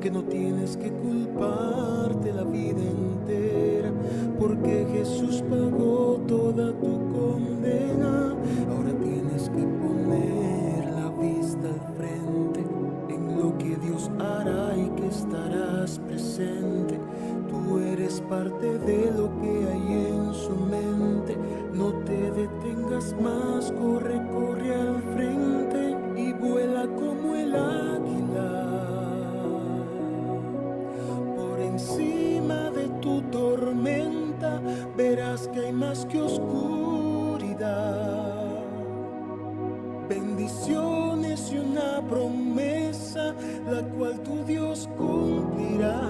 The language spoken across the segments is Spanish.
que no tienes que culparte la vida entera, porque Jesús pagó toda tu condena. Ahora tienes que poner la vista al frente en lo que Dios hará y que estarás presente. Tú eres parte de lo que hay en su mente. No te detengas más, corre, corre al frente y vuela como el águila. Por encima de tu tormenta verás que hay más que oscuridad. Bendiciones y una promesa, la cual tu Dios cumplirá.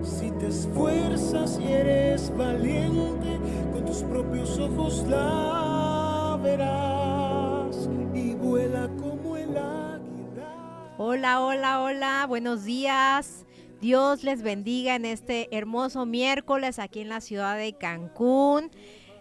Si te esfuerzas y eres valiente, con tus propios ojos la verás y vuela como el águila. Hola, hola, hola, buenos días. Dios les bendiga en este hermoso miércoles aquí en la ciudad de Cancún.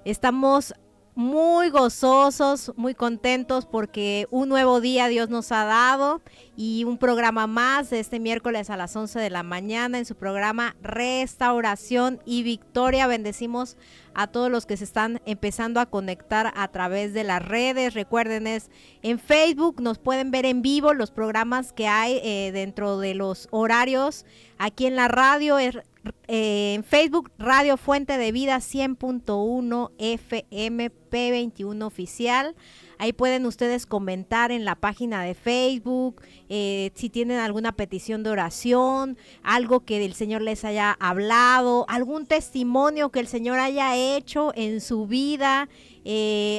Estamos muy gozosos, muy contentos porque un nuevo día Dios nos ha dado y un programa más de este miércoles a las 11 de la mañana en su programa Restauración y Victoria. Bendecimos a todos los que se están empezando a conectar a través de las redes. Recuerden, es en Facebook, nos pueden ver en vivo los programas que hay dentro de los horarios. Aquí en la radio en Facebook, Radio Fuente de Vida 100.1 FM P21 Oficial. Ahí pueden ustedes comentar en la página de Facebook, si tienen alguna petición de oración, algo que el Señor les haya hablado, algún testimonio que el Señor haya hecho en su vida,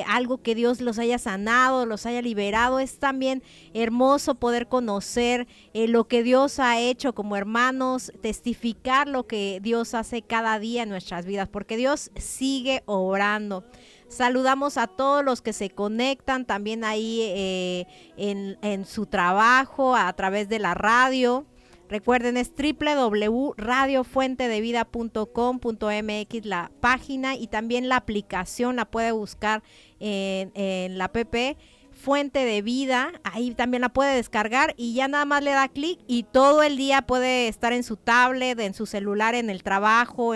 algo que Dios los haya sanado, los haya liberado. Es también hermoso poder conocer lo que Dios ha hecho como hermanos, testificar lo que Dios hace cada día en nuestras vidas, porque Dios sigue obrando. Saludamos a todos los que se conectan también ahí en su trabajo a través de la radio. Recuerden, es www.radiofuentedevida.com.mx la página, y también la aplicación la puede buscar en la app Fuente de Vida. Ahí también la puede descargar y ya nada más le da clic y todo el día puede estar en su tablet, en su celular, en el trabajo,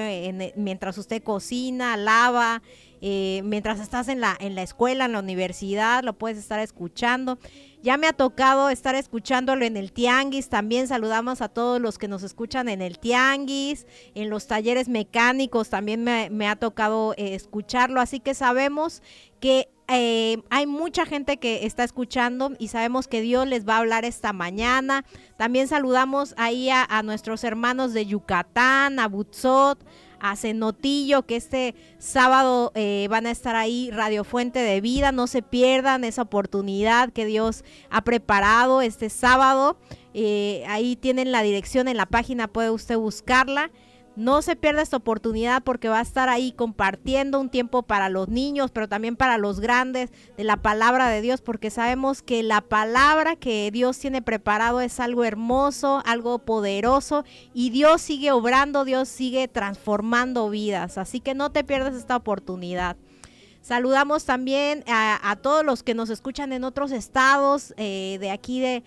mientras usted cocina, lava, mientras estás en la escuela, en la universidad, lo puedes estar escuchando. Ya me ha tocado estar escuchándolo en el tianguis. También saludamos a todos los que nos escuchan en el tianguis, en los talleres mecánicos también me ha tocado escucharlo, así que sabemos que hay mucha gente que está escuchando y sabemos que Dios les va a hablar esta mañana. También saludamos ahí a nuestros hermanos de Yucatán, a Butzot, a Cenotillo, que este sábado van a estar ahí, Radio Fuente de Vida. No se pierdan esa oportunidad que Dios ha preparado este sábado. Ahí tienen la dirección en la página, puede usted buscarla. No se pierda esta oportunidad porque va a estar ahí compartiendo un tiempo para los niños, pero también para los grandes, de la palabra de Dios, porque sabemos que la palabra que Dios tiene preparado es algo hermoso, algo poderoso, y Dios sigue obrando, Dios sigue transformando vidas, así que no te pierdas esta oportunidad. Saludamos también a todos los que nos escuchan en otros estados de aquí de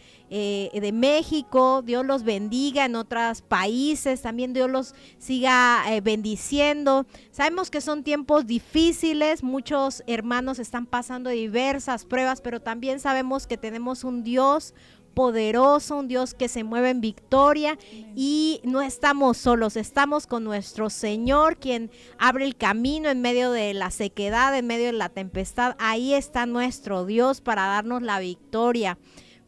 México. Dios los bendiga en otros países. También Dios los siga bendiciendo. Sabemos que son tiempos difíciles. Muchos hermanos están pasando diversas pruebas, pero también sabemos que tenemos un Dios poderoso, un Dios que se mueve en victoria, y no estamos solos, estamos con nuestro Señor, quien abre el camino en medio de la sequedad, en medio de la tempestad. Ahí está nuestro Dios para darnos la victoria.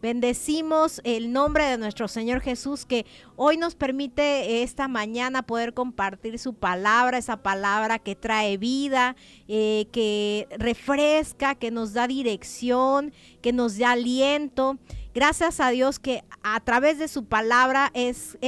Bendecimos el nombre de nuestro Señor Jesús, que hoy nos permite esta mañana poder compartir su palabra, esa palabra que trae vida, que refresca, que nos da dirección, que nos da aliento. Gracias a Dios que a través de su palabra es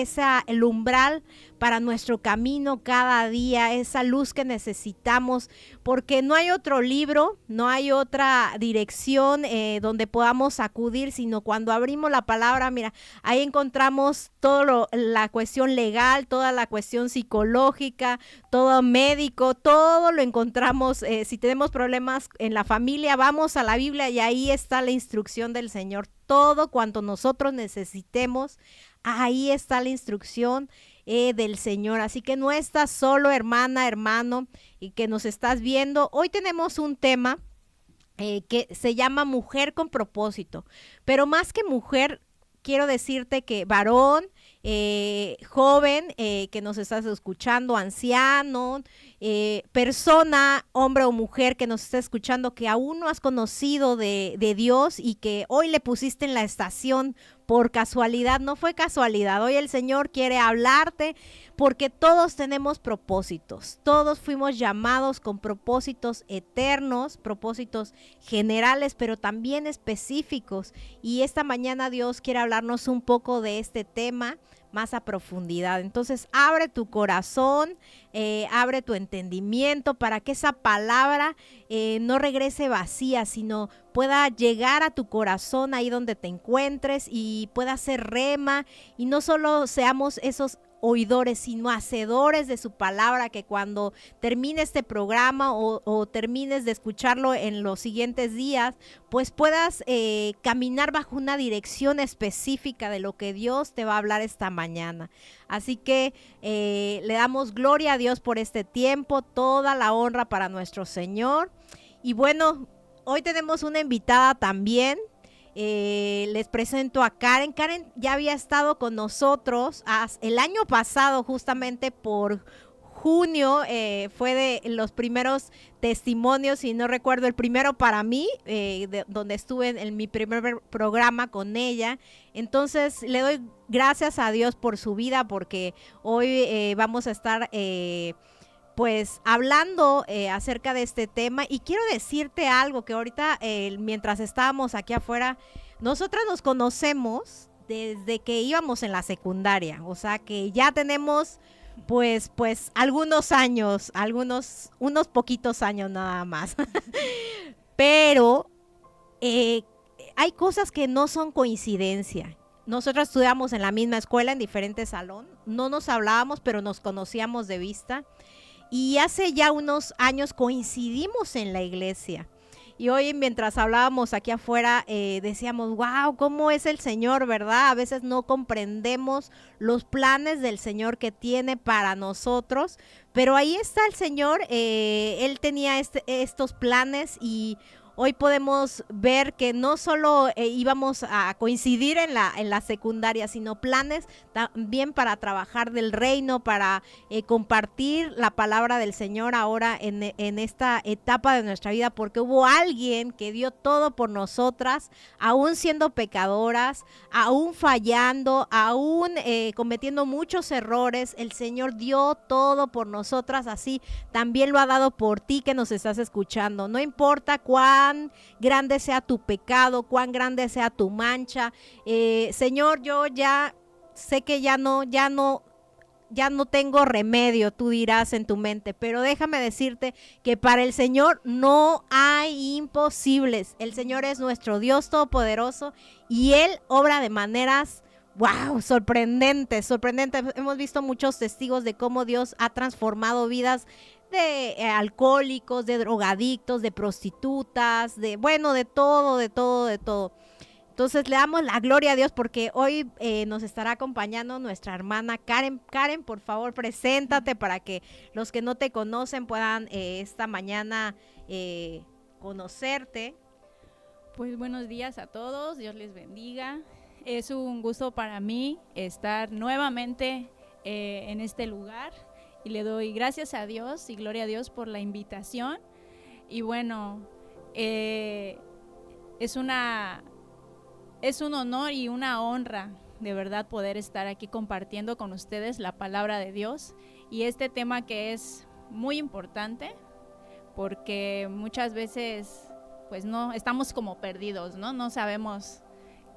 el umbral para nuestro camino cada día, esa luz que necesitamos, porque no hay otro libro, no hay otra dirección donde podamos acudir, sino cuando abrimos la palabra, mira, ahí encontramos toda la cuestión legal, toda la cuestión psicológica, todo médico, todo lo encontramos. Si tenemos problemas en la familia, vamos a la Biblia y ahí está la instrucción del Señor. todo cuanto nosotros necesitemos. Ahí está la instrucción del Señor. Así que no estás solo, hermana, hermano, y que nos estás viendo. Hoy tenemos un tema que se llama Mujer con propósito. Pero más que mujer, quiero decirte que varón, joven que nos estás escuchando, anciano, persona, hombre o mujer que nos está escuchando, que aún no has conocido de Dios y que hoy le pusiste en la estación por casualidad. No fue casualidad. Hoy el Señor quiere hablarte porque todos tenemos propósitos. Todos fuimos llamados con propósitos eternos, propósitos generales, pero también específicos. Y esta mañana Dios quiere hablarnos un poco de este tema más a profundidad. Entonces abre tu corazón, abre tu entendimiento para que esa palabra no regrese vacía, sino pueda llegar a tu corazón ahí donde te encuentres y pueda ser rema, y no solo seamos esos oidores, sino hacedores de su palabra, que cuando termine este programa o termines de escucharlo en los siguientes días, pues puedas caminar bajo una dirección específica de lo que Dios te va a hablar esta mañana. Así que le damos gloria a Dios por este tiempo, toda la honra para nuestro Señor. Y bueno, hoy tenemos una invitada también. Les presento a Karen. Karen ya había estado con nosotros el año pasado, justamente por junio, fue de los primeros testimonios, si no recuerdo, el primero para mí, donde estuve en mi primer programa con ella. Entonces le doy gracias a Dios por su vida, porque hoy vamos a estar pues hablando acerca de este tema. Y quiero decirte algo que ahorita mientras estábamos aquí afuera, nosotras nos conocemos desde que íbamos en la secundaria, o sea que ya tenemos pues algunos años, unos poquitos años nada más. Pero hay cosas que no son coincidencia. Nosotros estudiamos en la misma escuela, en diferentes salón, no nos hablábamos, pero nos conocíamos de vista. Y hace ya unos años coincidimos en la iglesia. Y hoy, mientras hablábamos aquí afuera, decíamos, wow, ¿cómo es el Señor, verdad? A veces no comprendemos los planes del Señor que tiene para nosotros, pero ahí está el Señor. Él tenía estos planes, y hoy podemos ver que no solo íbamos a coincidir en la secundaria, sino planes también para trabajar del reino, para compartir la palabra del Señor ahora en esta etapa de nuestra vida, porque hubo alguien que dio todo por nosotras, aún siendo pecadoras, aún fallando, aún cometiendo muchos errores. El Señor dio todo por nosotras, así también lo ha dado por ti que nos estás escuchando. No importa cuán grande sea tu pecado, cuán grande sea tu mancha. Señor, yo ya sé que ya no tengo remedio, tú dirás en tu mente, pero déjame decirte que para el Señor no hay imposibles. El Señor es nuestro Dios todopoderoso y Él obra de maneras sorprendentes. Hemos visto muchos testigos de cómo Dios ha transformado vidas de alcohólicos, de drogadictos, de prostitutas, de todo. Entonces le damos la gloria a Dios porque hoy nos estará acompañando nuestra hermana Karen. Karen, por favor, preséntate para que los que no te conocen puedan esta mañana conocerte. Pues buenos días a todos, Dios les bendiga. Es un gusto para mí estar nuevamente en este lugar. Y le doy gracias a Dios y gloria a Dios por la invitación. Y bueno, es un honor y una honra de verdad poder estar aquí compartiendo con ustedes la palabra de Dios y este tema que es muy importante porque muchas veces pues no estamos como perdidos, no sabemos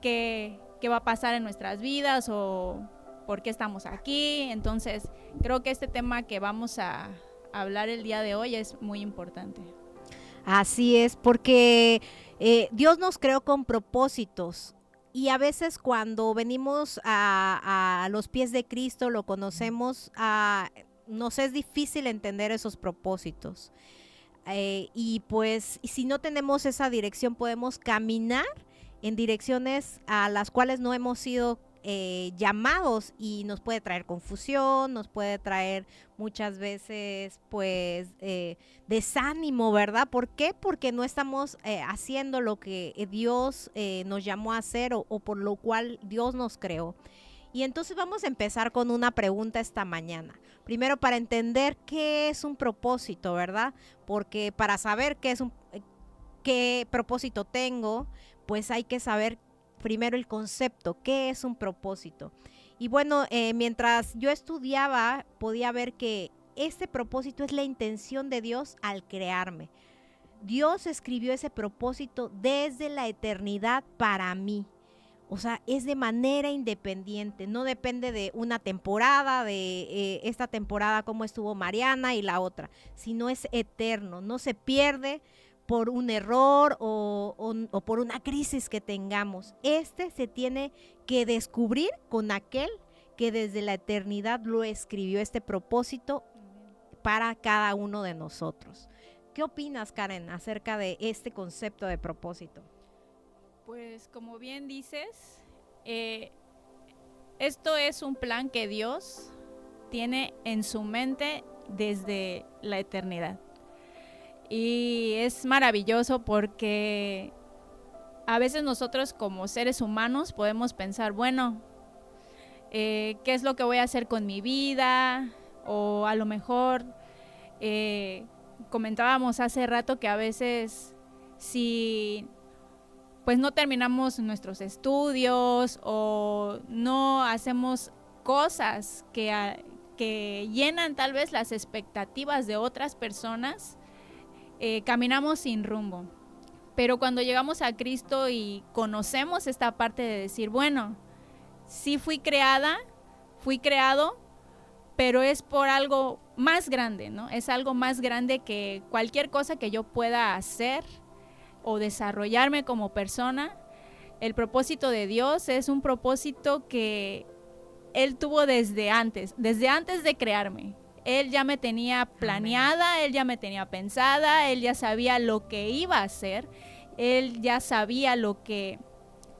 qué va a pasar en nuestras vidas o por qué estamos aquí. Entonces creo que este tema que vamos a hablar el día de hoy es muy importante. Así es, porque Dios nos creó con propósitos y a veces cuando venimos a los pies de Cristo, lo conocemos, nos es difícil entender esos propósitos. Y pues si no tenemos esa dirección podemos caminar en direcciones a las cuales no hemos sido llamados, y nos puede traer confusión, nos puede traer muchas veces pues desánimo, ¿verdad? ¿Por qué? Porque no estamos haciendo lo que Dios nos llamó a hacer, o por lo cual Dios nos creó. Y entonces vamos a empezar con una pregunta esta mañana. Primero, para entender qué es un propósito, ¿verdad? Porque para saber qué propósito tengo, pues hay que saber primero el concepto, qué es un propósito. Y bueno, mientras yo estudiaba, podía ver que este propósito es la intención de Dios al crearme. Dios escribió ese propósito desde la eternidad para mí. O sea, es de manera independiente, no depende de una temporada, de esta temporada cómo estuvo Mariana y la otra, sino es eterno, no se pierde por un error o por una crisis que tengamos. Se tiene que descubrir con aquel que desde la eternidad lo escribió, este propósito para cada uno de nosotros. ¿Qué opinas, Karen, acerca de este concepto de propósito? Pues como bien dices, esto es un plan que Dios tiene en su mente desde la eternidad. Y es maravilloso porque a veces nosotros como seres humanos podemos pensar, bueno, ¿qué es lo que voy a hacer con mi vida? O a lo mejor comentábamos hace rato que a veces si pues no terminamos nuestros estudios o no hacemos cosas que llenan tal vez las expectativas de otras personas, caminamos sin rumbo. Pero cuando llegamos a Cristo y conocemos esta parte de decir, bueno, sí fui creado, pero es por algo más grande, ¿no? Es algo más grande que cualquier cosa que yo pueda hacer o desarrollarme como persona. El propósito de Dios es un propósito que Él tuvo desde antes de crearme. Él ya me tenía planeada, Él ya me tenía pensada, Él ya sabía lo que iba a hacer, Él ya sabía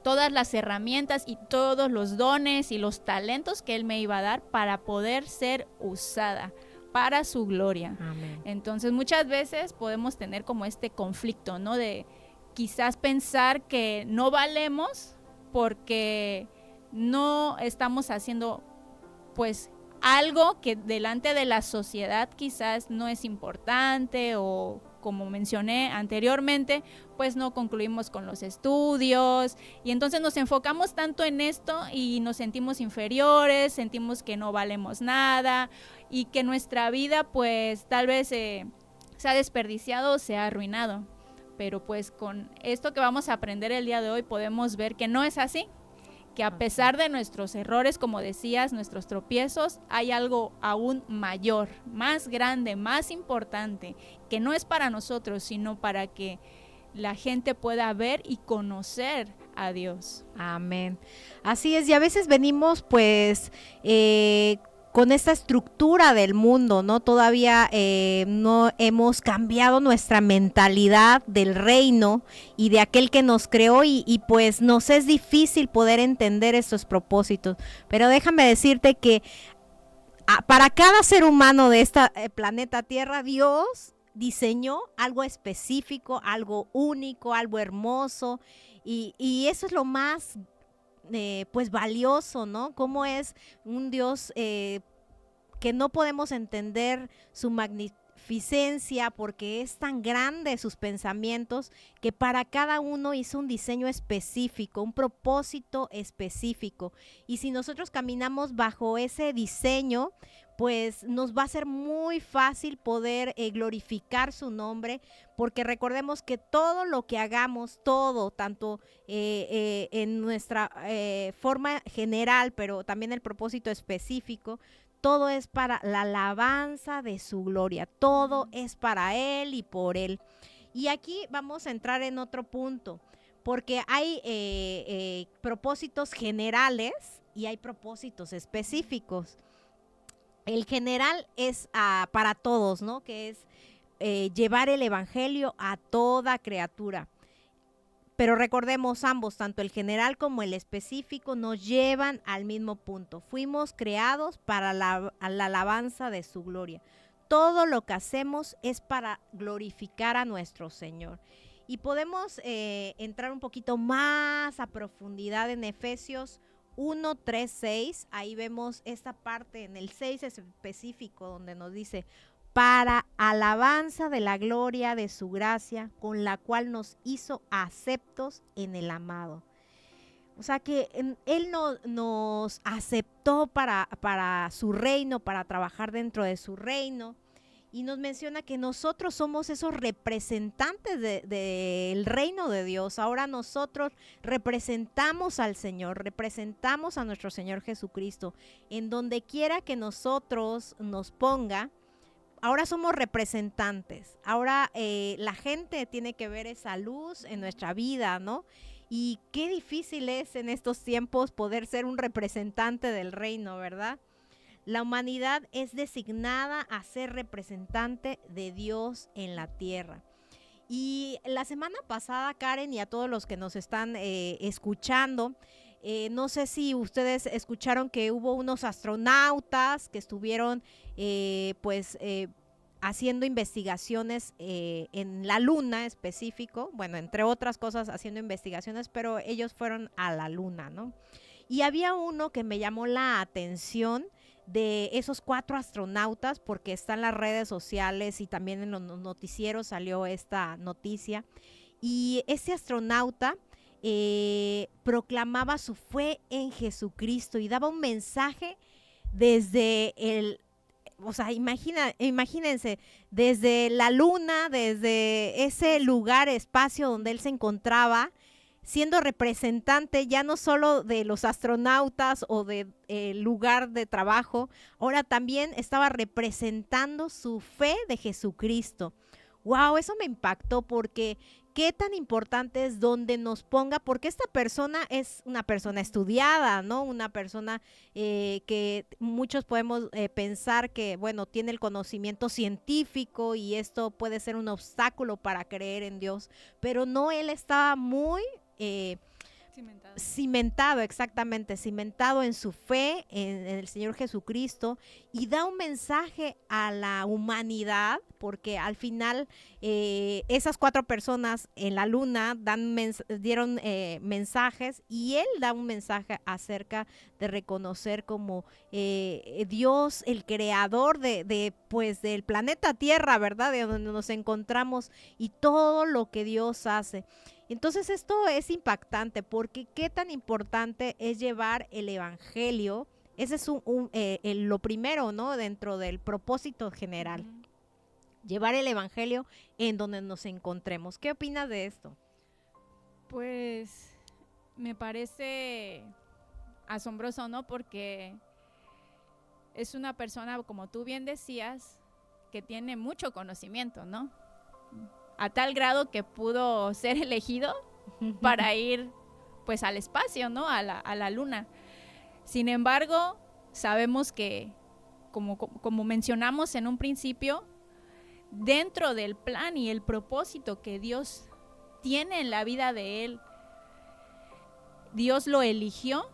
todas las herramientas y todos los dones y los talentos que Él me iba a dar para poder ser usada para su gloria. Amén. Entonces muchas veces podemos tener como este conflicto, ¿no? De quizás pensar que no valemos porque no estamos haciendo pues algo que delante de la sociedad quizás no es importante, o como mencioné anteriormente, pues no concluimos con los estudios y entonces nos enfocamos tanto en esto y nos sentimos inferiores, sentimos que no valemos nada y que nuestra vida pues tal vez se ha desperdiciado o se ha arruinado. Pero pues con esto que vamos a aprender el día de hoy podemos ver que no es así, que a pesar de nuestros errores, como decías, nuestros tropiezos, hay algo aún mayor, más grande, más importante, que no es para nosotros, sino para que la gente pueda ver y conocer a Dios. Amén. Así es, y a veces venimos pues con esta estructura del mundo, ¿no? Todavía no hemos cambiado nuestra mentalidad del reino y de aquel que nos creó, y pues nos es difícil poder entender estos propósitos. Pero déjame decirte que para cada ser humano de este planeta Tierra, Dios diseñó algo específico, algo único, algo hermoso, y eso es lo más pues valioso, ¿no? Cómo es un Dios que no podemos entender su magnificencia, porque es tan grande sus pensamientos, que para cada uno hizo un diseño específico, un propósito específico. Y si nosotros caminamos bajo ese diseño, pues nos va a ser muy fácil poder glorificar su nombre, porque recordemos que todo lo que hagamos, todo, tanto en nuestra forma general, pero también el propósito específico, todo es para la alabanza de su gloria, todo es para Él y por Él. Y aquí vamos a entrar en otro punto, porque hay propósitos generales y hay propósitos específicos. El general es para todos, ¿no? Que es llevar el evangelio a toda criatura. Pero recordemos ambos, tanto el general como el específico, nos llevan al mismo punto. Fuimos creados para la alabanza de su gloria. Todo lo que hacemos es para glorificar a nuestro Señor. Y podemos entrar un poquito más a profundidad en Efesios 1, 3, 6. Ahí vemos esta parte en el 6 específico donde nos dice: para alabanza de la gloria de su gracia, con la cual nos hizo aceptos en el amado. O sea que Él nos aceptó para su reino, para trabajar dentro de su reino. Y nos menciona que nosotros somos esos representantes del reino de Dios. Ahora nosotros representamos al Señor, representamos a nuestro Señor Jesucristo. En donde quiera que nosotros nos ponga, ahora somos representantes. Ahora la gente tiene que ver esa luz en nuestra vida, ¿no? Y qué difícil es en estos tiempos poder ser un representante del reino, ¿verdad? La humanidad es designada a ser representante de Dios en la tierra. Y la semana pasada, Karen, y a todos los que nos están escuchando, no sé si ustedes escucharon que hubo unos astronautas que estuvieron haciendo investigaciones en la luna específico, bueno, entre otras cosas haciendo investigaciones, pero ellos fueron a la luna, ¿no? Y había uno que me llamó la atención de esos 4 astronautas, porque está en las redes sociales y también en los noticieros salió esta noticia. Y ese astronauta proclamaba su fe en Jesucristo y daba un mensaje desde o sea, imagínense, desde la luna, desde ese lugar, espacio donde él se encontraba, siendo representante ya no solo de los astronautas o del lugar de trabajo, ahora también estaba representando su fe de Jesucristo. Wow, eso me impactó, porque qué tan importante es donde nos ponga, porque esta persona es una persona estudiada, ¿no? Una persona que muchos podemos pensar que, bueno, tiene el conocimiento científico y esto puede ser un obstáculo para creer en Dios, pero no, él estaba muy cimentado, exactamente, cimentado en su fe, en el Señor Jesucristo, y da un mensaje a la humanidad, porque al final esas 4 personas en la luna dieron mensajes, y él da un mensaje acerca de reconocer como Dios, el creador del planeta Tierra, ¿verdad? De donde nos encontramos y todo lo que Dios hace. Entonces esto es impactante, porque qué tan importante es llevar el evangelio. Ese es lo primero, ¿no? Dentro del propósito general. Llevar el evangelio en donde nos encontremos. ¿Qué opinas de esto? Pues me parece asombroso, ¿no? Porque es una persona, como tú bien decías, que tiene mucho conocimiento, ¿no? A tal grado que pudo ser elegido para ir pues al espacio, ¿no? A la luna. Sin embargo, sabemos que, como mencionamos en un principio, dentro del plan y el propósito que Dios tiene en la vida de él, Dios lo eligió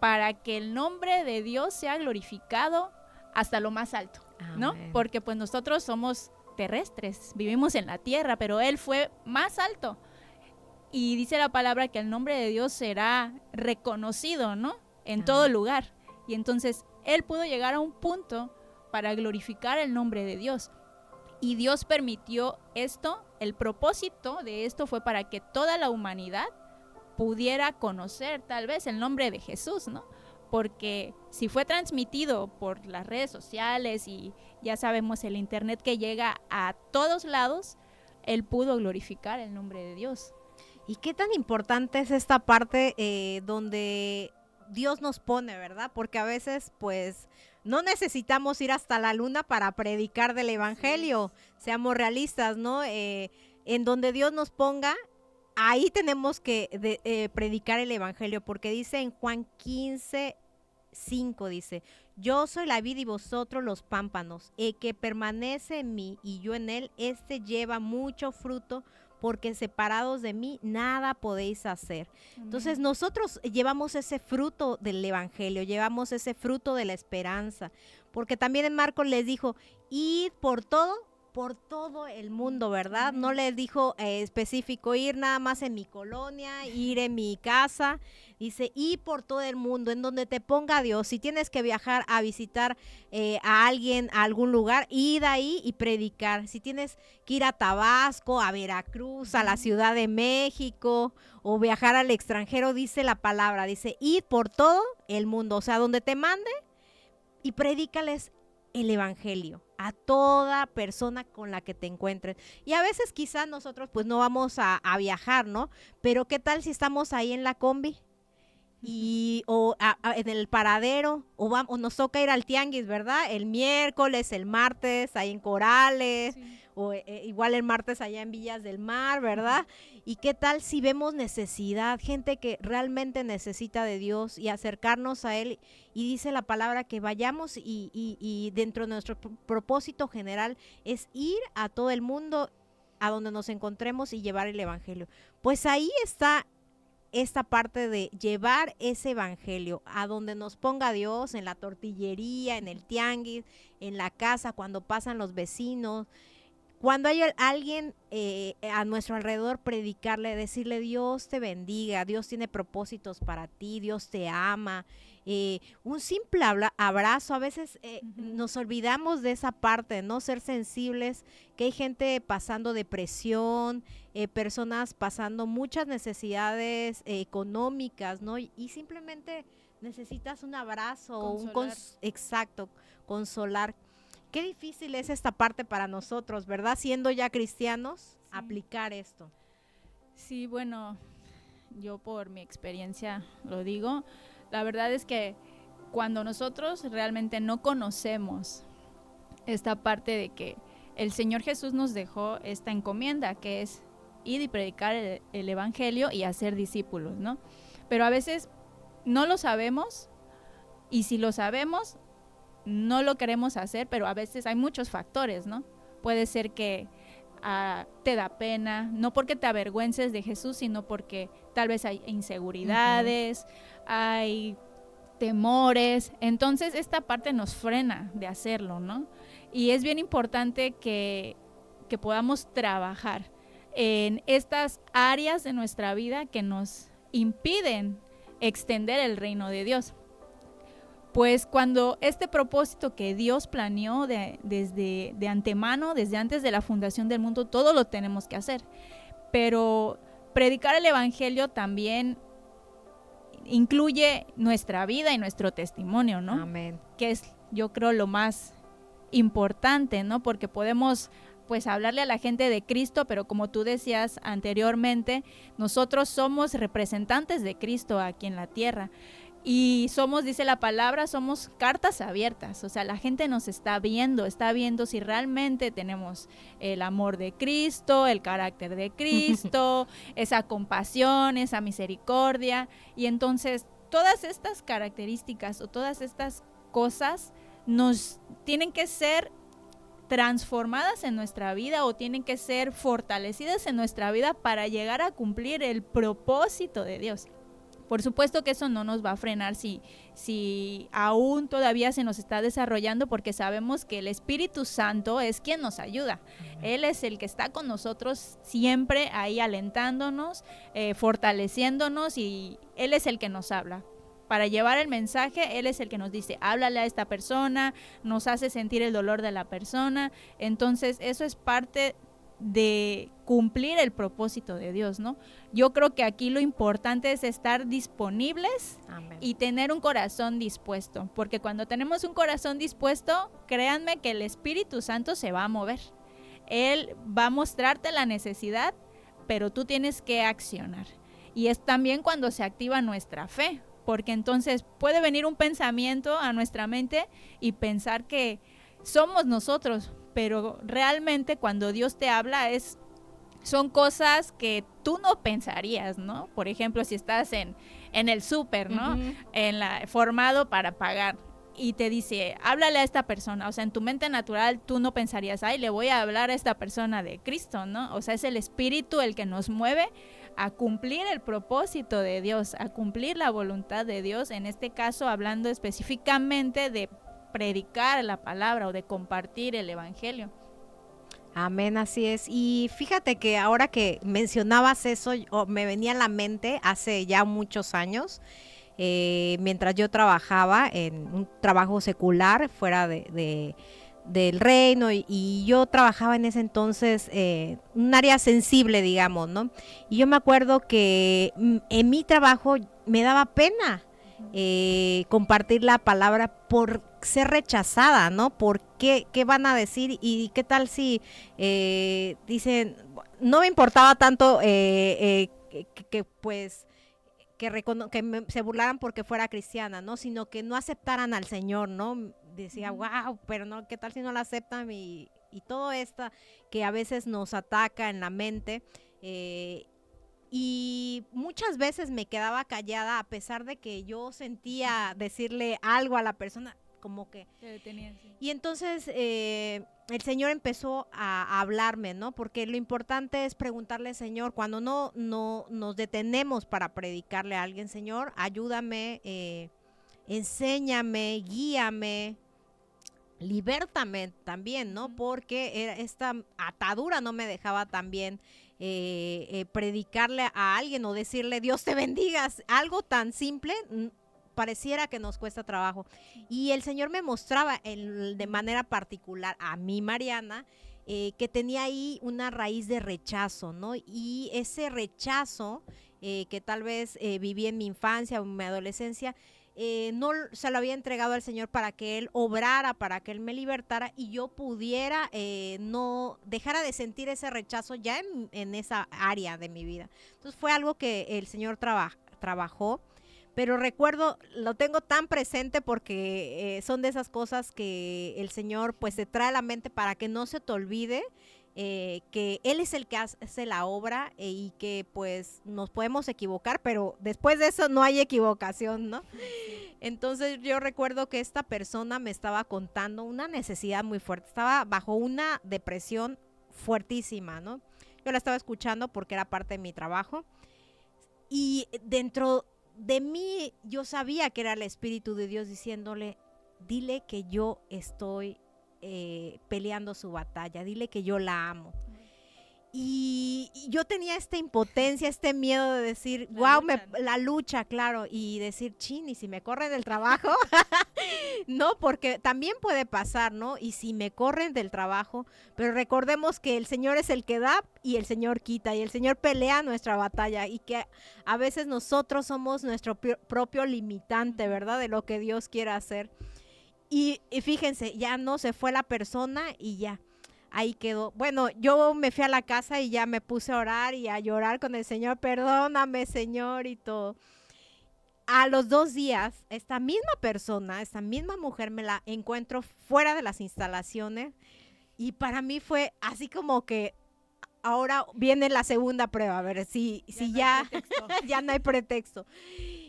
para que el nombre de Dios sea glorificado hasta lo más alto, ¿no? Amén. Porque pues nosotros somos terrestres, vivimos en la tierra, pero él fue más alto. Y dice la palabra que el nombre de Dios será reconocido, ¿no? En todo lugar. Y entonces él pudo llegar a un punto para glorificar el nombre de Dios. Y Dios permitió esto, el propósito de esto fue para que toda la humanidad pudiera conocer tal vez el nombre de Jesús, ¿no? Porque si fue transmitido por las redes sociales y ya sabemos el internet que llega a todos lados, él pudo glorificar el nombre de Dios. ¿Y qué tan importante es esta parte donde Dios nos pone, verdad? Porque a veces pues no necesitamos ir hasta la luna para predicar del evangelio, seamos realistas, ¿no? En donde Dios nos ponga, ahí tenemos que predicar el evangelio, porque dice en Juan 15:5, dice: yo soy la vid y vosotros los pámpanos, el que permanece en mí y yo en él, este lleva mucho fruto, porque separados de mí nada podéis hacer. Amén. Entonces nosotros llevamos ese fruto del evangelio, llevamos ese fruto de la esperanza, porque también en Marcos les dijo, id por todo el mundo, ¿verdad? No les dijo específico ir nada más en mi colonia, ir en mi casa. Dice, ir por todo el mundo, en donde te ponga Dios. Si tienes que viajar a visitar a alguien, a algún lugar, ir ahí y predicar. Si tienes que ir a Tabasco, a Veracruz, a la Ciudad de México, o viajar al extranjero, dice la palabra, dice, ir por todo el mundo. O sea, donde te mande y predícales el evangelio a toda persona con la que te encuentres. Y a veces quizás nosotros pues no vamos a viajar, ¿no? Pero ¿qué tal si estamos ahí en la combi? O en el paradero, o nos toca ir al tianguis, ¿verdad? El miércoles, el martes, ahí en Corales, Sí. o igual el martes allá en Villas del Mar, ¿verdad? ¿Y qué tal si vemos necesidad, gente que realmente necesita de Dios y acercarnos a Él? Y dice la palabra que vayamos y dentro de nuestro propósito general es ir a todo el mundo, a donde nos encontremos y llevar el evangelio. Pues ahí está esta parte de llevar ese evangelio a donde nos ponga Dios, en la tortillería, en el tianguis, en la casa, cuando pasan los vecinos, cuando hay alguien a nuestro alrededor, predicarle, decirle Dios te bendiga, Dios tiene propósitos para ti, Dios te ama. Un simple abrazo, a veces nos olvidamos de esa parte, ¿no? Ser sensibles, que hay gente pasando depresión, personas pasando muchas necesidades económicas, ¿no? Y simplemente necesitas un abrazo, Consolar. Consolar. Qué difícil es esta parte para nosotros, ¿verdad? Siendo ya cristianos, Sí. aplicar esto. Sí, bueno, yo por mi experiencia lo digo, la verdad es que cuando nosotros realmente no conocemos esta parte de que el Señor Jesús nos dejó esta encomienda, que es ir y predicar el evangelio y hacer discípulos, ¿no? Pero a veces no lo sabemos, y si lo sabemos, no lo queremos hacer, pero a veces hay muchos factores, ¿no? Puede ser que te da pena, no porque te avergüences de Jesús, sino porque tal vez hay inseguridades, hay temores, entonces esta parte nos frena de hacerlo, ¿no? Y es bien importante que podamos trabajar en estas áreas de nuestra vida que nos impiden extender el reino de Dios. Pues cuando este propósito que Dios planeó desde antemano, desde antes de la fundación del mundo, todo lo tenemos que hacer. Pero predicar el evangelio también incluye nuestra vida y nuestro testimonio, ¿no? Amén. Que es, yo creo, lo más importante, ¿no? Porque podemos pues hablarle a la gente de Cristo, pero como tú decías anteriormente, nosotros somos representantes de Cristo aquí en la tierra. Y somos, dice la palabra, somos cartas abiertas, o sea, la gente nos está viendo si realmente tenemos el amor de Cristo, el carácter de Cristo, esa compasión, esa misericordia. Y entonces todas estas características o todas estas cosas nos tienen que ser transformadas en nuestra vida o tienen que ser fortalecidas en nuestra vida para llegar a cumplir el propósito de Dios. Por supuesto que eso no nos va a frenar si aún todavía se nos está desarrollando, porque sabemos que el Espíritu Santo es quien nos ayuda. Él es el que está con nosotros siempre ahí alentándonos, fortaleciéndonos, y Él es el que nos habla. Para llevar el mensaje, Él es el que nos dice, háblale a esta persona, nos hace sentir el dolor de la persona. Entonces eso es parte de cumplir el propósito de Dios, ¿no? Yo creo que aquí lo importante es estar disponibles. Amén. Y tener un corazón dispuesto, porque cuando tenemos un corazón dispuesto, créanme que el Espíritu Santo se va a mover. Él va a mostrarte la necesidad, pero tú tienes que accionar. Y es también cuando se activa nuestra fe, porque entonces puede venir un pensamiento a nuestra mente y pensar que somos nosotros, pero realmente cuando Dios te habla son cosas que tú no pensarías, ¿no? Por ejemplo, si estás en el súper, ¿no? Uh-huh. Formado para pagar, y te dice, háblale a esta persona. O sea, en tu mente natural tú no pensarías, ay, le voy a hablar a esta persona de Cristo, ¿no? O sea, es el Espíritu el que nos mueve a cumplir el propósito de Dios, a cumplir la voluntad de Dios, en este caso hablando específicamente de predicar la palabra o de compartir el evangelio. Amén, así es. Y fíjate que ahora que mencionabas eso, me venía a la mente hace ya muchos años, mientras yo trabajaba en un trabajo secular fuera del reino, y yo trabajaba en ese entonces un área sensible, digamos, ¿no? Y yo me acuerdo que en mi trabajo me daba pena compartir la palabra por ser rechazada, ¿no? ¿Por qué van a decir? ¿Y qué tal si dicen? No me importaba tanto pues se burlaran porque fuera cristiana, ¿no? Sino que no aceptaran al Señor, ¿no? Decía, wow, pero no, ¿qué tal si no la aceptan? Y todo esto que a veces nos ataca en la mente. Y muchas veces me quedaba callada a pesar de que yo sentía decirle algo a la persona, como que... Y entonces el Señor empezó a hablarme, ¿no? Porque lo importante es preguntarle, Señor, cuando no nos detenemos para predicarle a alguien, Señor, ayúdame, enséñame, guíame, libértame también, ¿no? Porque esta atadura no me dejaba también predicarle a alguien o decirle Dios te bendiga, algo tan simple. Pareciera que nos cuesta trabajo. Y el Señor me mostraba de manera particular a mí, Mariana, que tenía ahí una raíz de rechazo, ¿no? Y ese rechazo que tal vez viví en mi infancia o en mi adolescencia, no se lo había entregado al Señor para que Él obrara, para que Él me libertara y yo pudiera no dejara de sentir ese rechazo ya en esa área de mi vida. Entonces fue algo que el Señor trabajó. Pero recuerdo, lo tengo tan presente porque son de esas cosas que el Señor pues te trae a la mente para que no se te olvide que Él es el que hace la obra y que pues nos podemos equivocar, pero después de eso no hay equivocación, ¿no? Entonces yo recuerdo que esta persona me estaba contando una necesidad muy fuerte, estaba bajo una depresión fuertísima, ¿no? Yo la estaba escuchando porque era parte de mi trabajo y dentro de mí yo sabía que era el Espíritu de Dios diciéndole, dile que yo estoy peleando su batalla, dile que yo la amo. Y yo tenía esta impotencia, este miedo de decir, la lucha, claro, y decir, chin, y si me corren del trabajo, no, porque también puede pasar, ¿no? Y si me corren del trabajo, pero recordemos que el Señor es el que da y el Señor quita, y el Señor pelea nuestra batalla, y que a veces nosotros somos nuestro propio limitante, ¿verdad? De lo que Dios quiere hacer. Y fíjense, ya no se fue la persona y ya. Ahí quedó. Bueno, yo me fui a la casa y ya me puse a orar y a llorar con el Señor. Perdóname, Señor, y todo. A los 2 días, esta misma persona, esta misma mujer, me la encuentro fuera de las instalaciones. Y para mí fue así como que ahora viene la segunda prueba. A ver, si ya, ya no hay pretexto.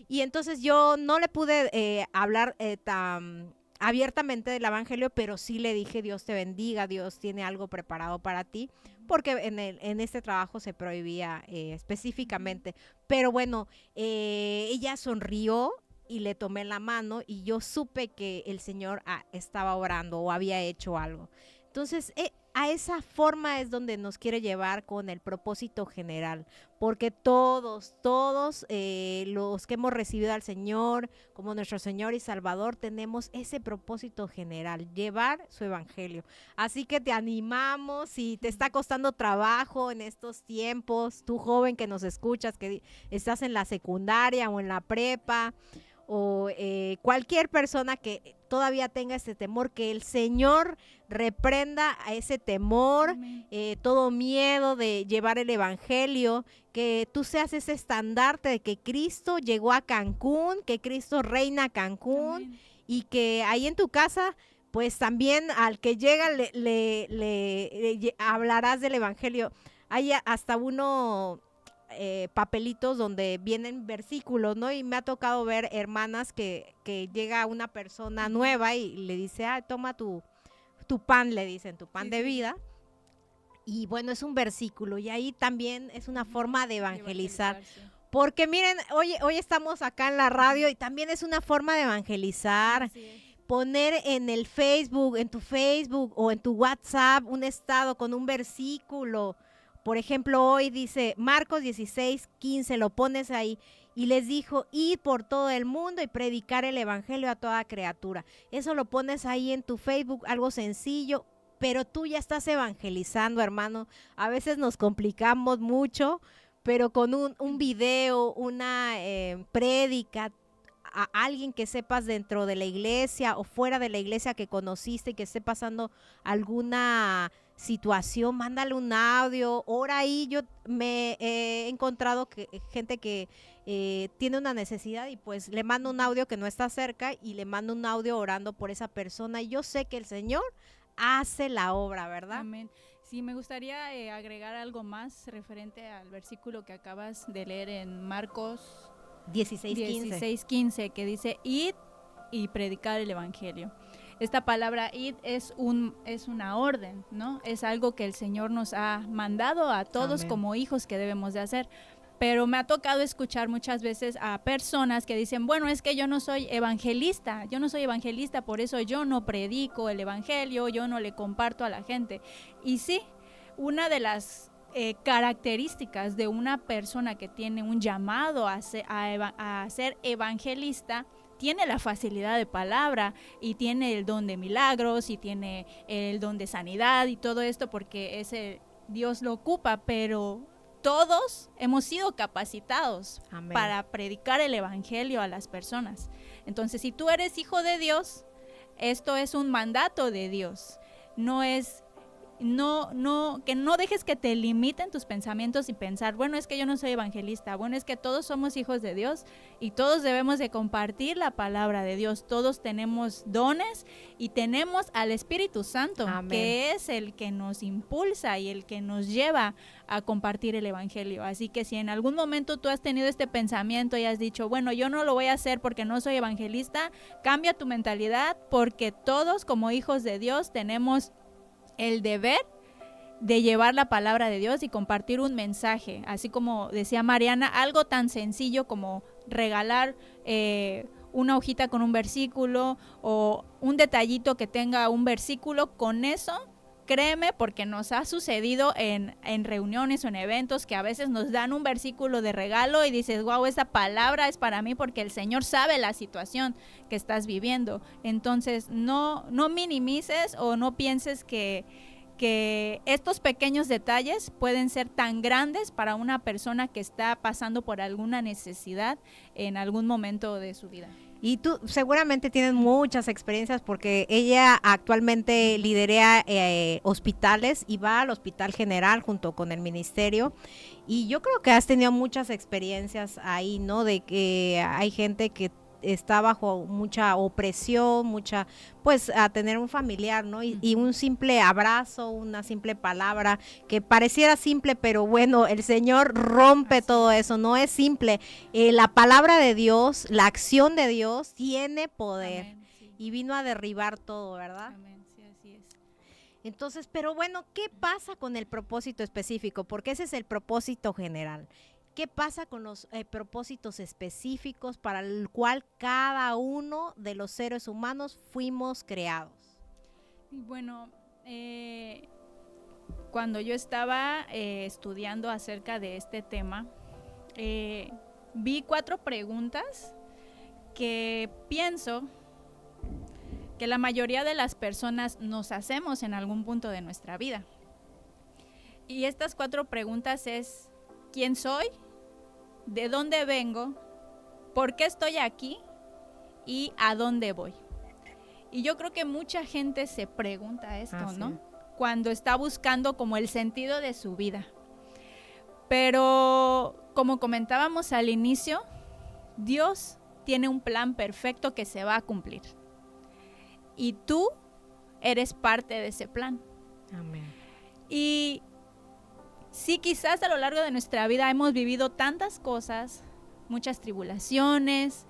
Y entonces yo no le pude hablar tan abiertamente del evangelio, pero sí le dije, Dios te bendiga, Dios tiene algo preparado para ti, porque en este trabajo se prohibía específicamente. Pero bueno, ella sonrió y le tomé la mano y yo supe que el Señor estaba orando o había hecho algo. Entonces, a esa forma es donde nos quiere llevar con el propósito general, porque todos los que hemos recibido al Señor como nuestro Señor y Salvador tenemos ese propósito general, llevar su evangelio. Así que te animamos, si te está costando trabajo en estos tiempos, tú joven que nos escuchas, que estás en la secundaria o en la prepa, o cualquier persona que todavía tenga ese temor, que el Señor reprenda a ese temor, todo miedo de llevar el evangelio, que tú seas ese estandarte de que Cristo llegó a Cancún, que Cristo reina a Cancún. Amén. Y que ahí en tu casa pues también al que llega le hablarás del evangelio. Hay hasta uno papelitos donde vienen versículos, ¿no? Y me ha tocado ver hermanas que llega una persona nueva y le dice, toma tu pan, le dicen, tu pan de vida. Y bueno, es un versículo y ahí también es una forma de evangelizar. Sí. Porque miren, hoy estamos acá en la radio y también es una forma de evangelizar. Poner en el Facebook, en tu Facebook o en tu WhatsApp un estado con un versículo. Por ejemplo, hoy dice Marcos 16:15, lo pones ahí. Y les dijo, id por todo el mundo y predicar el evangelio a toda criatura. Eso lo pones ahí en tu Facebook, algo sencillo, pero tú ya estás evangelizando, hermano. A veces nos complicamos mucho, pero con un video, una prédica, a alguien que sepas dentro de la iglesia o fuera de la iglesia que conociste y que esté pasando alguna situación, mándale un audio, ora ahí. Yo me he encontrado gente que tiene una necesidad y pues le mando un audio que no está cerca y le mando un audio orando por esa persona y yo sé que el Señor hace la obra, ¿verdad? Amén. Sí, me gustaría agregar algo más referente al versículo que acabas de leer en Marcos 16:15, que dice, id y predicar el evangelio. Esta palabra id es una orden, ¿no? Es algo que el Señor nos ha mandado a todos. Amén. Como hijos que debemos de hacer. Pero me ha tocado escuchar muchas veces a personas que dicen, bueno, es que yo no soy evangelista, por eso yo no predico el evangelio, yo no le comparto a la gente. Y sí, una de las características de una persona que tiene un llamado a ser evangelista, tiene la facilidad de palabra y tiene el don de milagros y tiene el don de sanidad y todo esto porque Dios lo ocupa, pero todos hemos sido capacitados. Amén. Para predicar el evangelio a las personas. Entonces, si tú eres hijo de Dios, esto es un mandato de Dios. Que no dejes que te limiten tus pensamientos y pensar, bueno, es que yo no soy evangelista. Bueno, es que todos somos hijos de Dios y todos debemos de compartir la palabra de Dios. Todos tenemos dones y tenemos al Espíritu Santo. Amén. Que es el que nos impulsa y el que nos lleva a compartir el evangelio. Así que si en algún momento tú has tenido este pensamiento y has dicho, bueno, yo no lo voy a hacer porque no soy evangelista, cambia tu mentalidad, porque todos como hijos de Dios tenemos el deber de llevar la palabra de Dios y compartir un mensaje, así como decía Mariana, algo tan sencillo como regalar una hojita con un versículo o un detallito que tenga un versículo. Con eso, créeme, porque nos ha sucedido en reuniones o en eventos que a veces nos dan un versículo de regalo y dices, wow, esta palabra es para mí porque el Señor sabe la situación que estás viviendo. Entonces, no minimices o no pienses que estos pequeños detalles pueden ser tan grandes para una persona que está pasando por alguna necesidad en algún momento de su vida. Y tú seguramente tienes muchas experiencias porque ella actualmente lidera hospitales y va al Hospital General junto con el ministerio. Y yo creo que has tenido muchas experiencias ahí, ¿no? De que hay gente que está bajo mucha opresión, pues a tener un familiar, ¿no? Y un simple abrazo, una simple palabra que pareciera simple, pero bueno, el Señor rompe así todo eso, no es simple. La palabra de Dios, la acción de Dios tiene poder. Amén, sí. Y vino a derribar todo, ¿verdad? Amén, sí, así es. Entonces, pero bueno, ¿qué pasa con el propósito específico? Porque ese es el propósito general. ¿Qué pasa con los propósitos específicos para el cual cada uno de los seres humanos fuimos creados? Bueno, cuando yo estaba estudiando acerca de este tema, vi 4 preguntas que pienso que la mayoría de las personas nos hacemos en algún punto de nuestra vida. Y estas 4 preguntas es: ¿quién soy? ¿De dónde vengo? ¿Por qué estoy aquí? ¿Y a dónde voy? Y yo creo que mucha gente se pregunta esto, ¿no? Sí. Cuando está buscando como el sentido de su vida. Pero como comentábamos al inicio, Dios tiene un plan perfecto que se va a cumplir. Y tú eres parte de ese plan. Amén. Y Sí, quizás a lo largo de nuestra vida hemos vivido tantas cosas, muchas tribulaciones,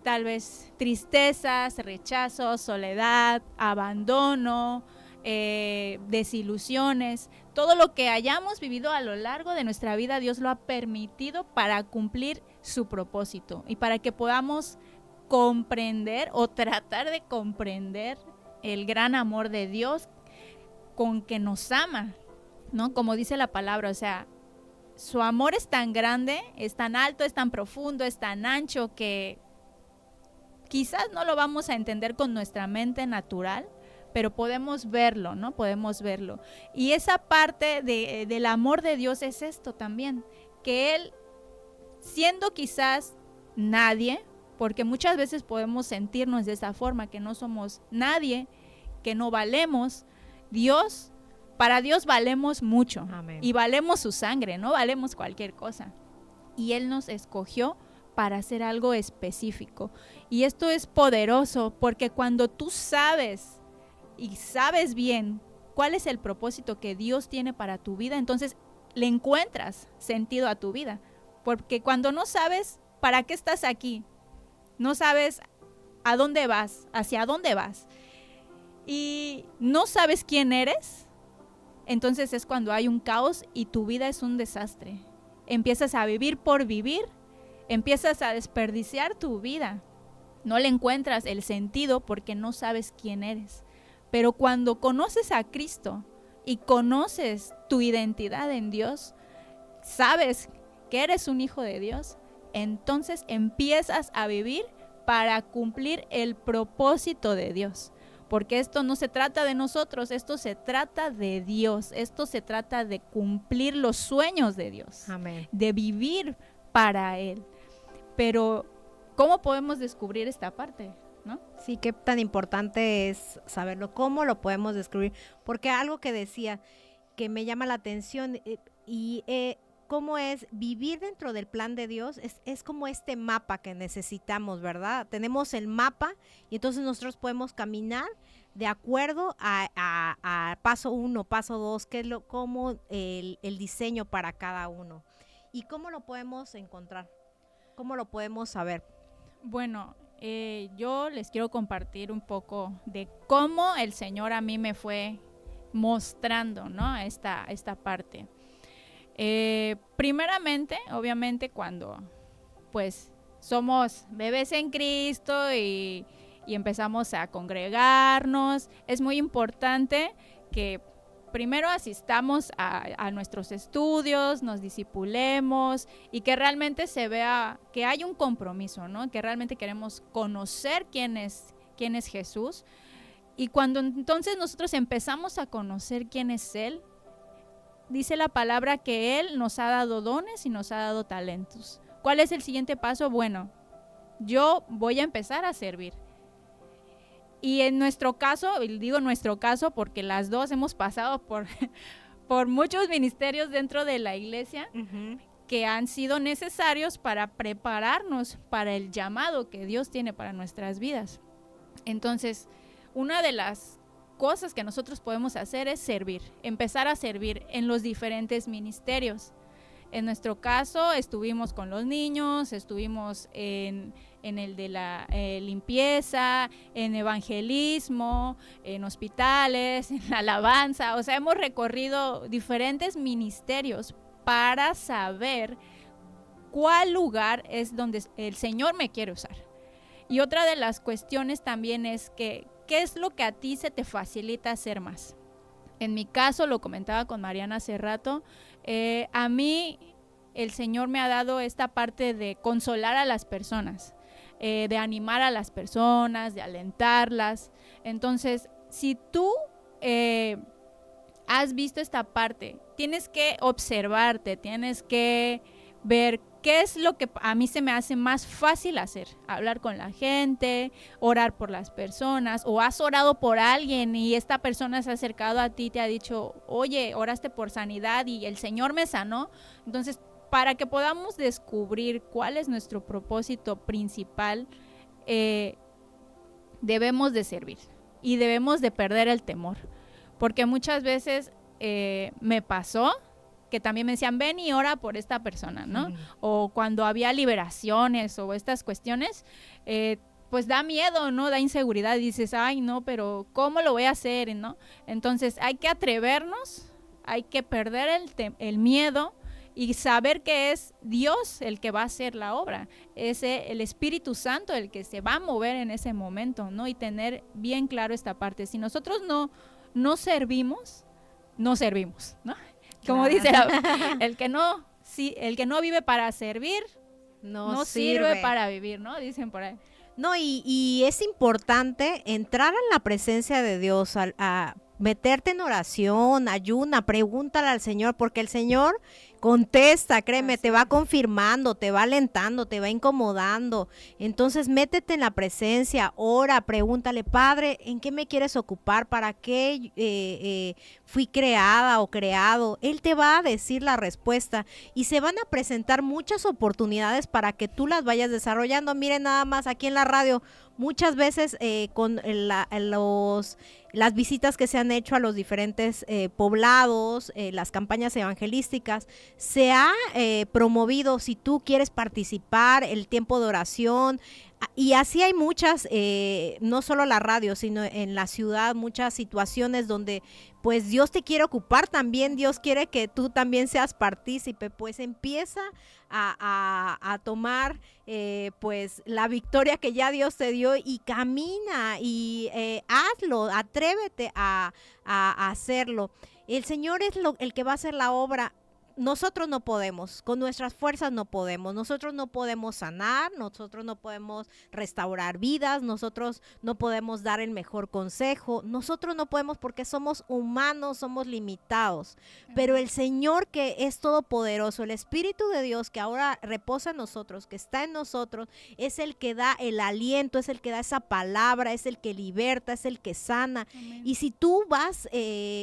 tal vez tristezas, rechazos, soledad, abandono, desilusiones. Todo lo que hayamos vivido a lo largo de nuestra vida, Dios lo ha permitido para cumplir su propósito y para que podamos comprender o tratar de comprender el gran amor de Dios con que nos ama, ¿no? Como dice la palabra, o sea, su amor es tan grande, es tan alto, es tan profundo, es tan ancho que quizás no lo vamos a entender con nuestra mente natural, pero podemos verlo, ¿no? Podemos verlo. Y esa parte del amor de Dios es esto también, que Él, siendo quizás nadie, porque muchas veces podemos sentirnos de esa forma, que no somos nadie, que no valemos, para Dios valemos mucho. Amén. Y valemos su sangre, no valemos cualquier cosa. Y Él nos escogió para hacer algo específico. Y esto es poderoso porque cuando tú sabes y sabes bien cuál es el propósito que Dios tiene para tu vida, entonces le encuentras sentido a tu vida. Porque cuando no sabes para qué estás aquí, no sabes a dónde vas, hacia dónde vas, y no sabes quién eres, entonces es cuando hay un caos y tu vida es un desastre. Empiezas a vivir por vivir, empiezas a desperdiciar tu vida. No le encuentras el sentido porque no sabes quién eres. Pero cuando conoces a Cristo y conoces tu identidad en Dios, sabes que eres un hijo de Dios, entonces empiezas a vivir para cumplir el propósito de Dios. Porque esto no se trata de nosotros, esto se trata de Dios, esto se trata de cumplir los sueños de Dios. Amén. De vivir para Él. Pero, ¿cómo podemos descubrir esta parte? ¿No? Sí, qué tan importante es saberlo, cómo lo podemos descubrir, porque algo que decía que me llama la atención cómo es vivir dentro del plan de Dios, es como este mapa que necesitamos, ¿verdad? Tenemos el mapa y entonces nosotros podemos caminar de acuerdo a paso 1, paso 2, cómo el diseño para cada uno. ¿Y cómo lo podemos encontrar? ¿Cómo lo podemos saber? Bueno, yo les quiero compartir un poco de cómo el Señor a mí me fue mostrando, ¿no? esta parte. Primeramente, obviamente, cuando pues somos bebés en Cristo y empezamos a congregarnos, es muy importante que primero asistamos a nuestros estudios, nos discipulemos y que realmente se vea que hay un compromiso, ¿no? Que realmente queremos conocer quién es Jesús. Y cuando entonces nosotros empezamos a conocer quién es Él, dice la palabra que Él nos ha dado dones y nos ha dado talentos. ¿Cuál es el siguiente paso? Bueno, yo voy a empezar a servir. Y en nuestro caso, y digo nuestro caso porque las dos hemos pasado por muchos ministerios dentro de la iglesia, uh-huh, que han sido necesarios para prepararnos para el llamado que Dios tiene para nuestras vidas. Entonces, una de las cosas que nosotros podemos hacer es servir, empezar a servir en los diferentes ministerios. En nuestro caso estuvimos con los niños, estuvimos en el de la limpieza, en evangelismo, en hospitales, en la alabanza. O sea, hemos recorrido diferentes ministerios para saber cuál lugar es donde el Señor me quiere usar. Y otra de las cuestiones también es que ¿qué es lo que a ti se te facilita hacer más? En mi caso, lo comentaba con Mariana hace rato, a mí el Señor me ha dado esta parte de consolar a las personas, de animar a las personas, de alentarlas. Entonces, si tú has visto esta parte, tienes que observarte, tienes que ver qué es lo que a mí se me hace más fácil hacer. Hablar con la gente, orar por las personas, o has orado por alguien y esta persona se ha acercado a ti y te ha dicho, oye, oraste por sanidad y el Señor me sanó. Entonces, para que podamos descubrir cuál es nuestro propósito principal, debemos de servir y debemos de perder el temor. Porque muchas veces me pasó que también me decían, ven y ora por esta persona, ¿no? Ujú. O cuando había liberaciones o estas cuestiones, pues da miedo, ¿no? Da inseguridad, dices, ay, no, pero ¿cómo lo voy a hacer? ¿No? Entonces hay que atrevernos, hay que perder el miedo y saber que es Dios el que va a hacer la obra, es el Espíritu Santo el que se va a mover en ese momento, ¿no? Y tener bien claro esta parte. Si nosotros no servimos, no servimos, ¿no? Como Claro. dice el que no vive para servir, no sirve para vivir, ¿no? Dicen por ahí. No, y es importante entrar en la presencia de Dios, a meterte en oración, ayuna, pregúntale al Señor, porque el Señor contesta, créeme, te va confirmando, te va alentando, te va incomodando. Entonces métete en la presencia, ora, pregúntale, Padre, ¿en qué me quieres ocupar? ¿Para qué fui creada o creado? Él te va a decir la respuesta y se van a presentar muchas oportunidades para que tú las vayas desarrollando. Miren, nada más aquí en la radio, muchas veces con las visitas que se han hecho a los diferentes poblados, las campañas evangelísticas, se ha promovido, si tú quieres participar, el tiempo de oración. Y así hay muchas, no solo la radio, sino en la ciudad, muchas situaciones donde pues Dios te quiere ocupar también, Dios quiere que tú también seas partícipe, pues empieza a tomar pues la victoria que ya Dios te dio y camina y hazlo, atrévete a hacerlo. El Señor es el que va a hacer la obra. Nosotros no podemos, con nuestras fuerzas no podemos, nosotros no podemos sanar, nosotros no podemos restaurar vidas, nosotros no podemos dar el mejor consejo, nosotros no podemos porque somos humanos, somos limitados, pero el Señor que es todopoderoso, el Espíritu de Dios que ahora reposa en nosotros, que está en nosotros, es el que da el aliento, es el que da esa palabra, es el que liberta, es el que sana. Amén. Y si tú vas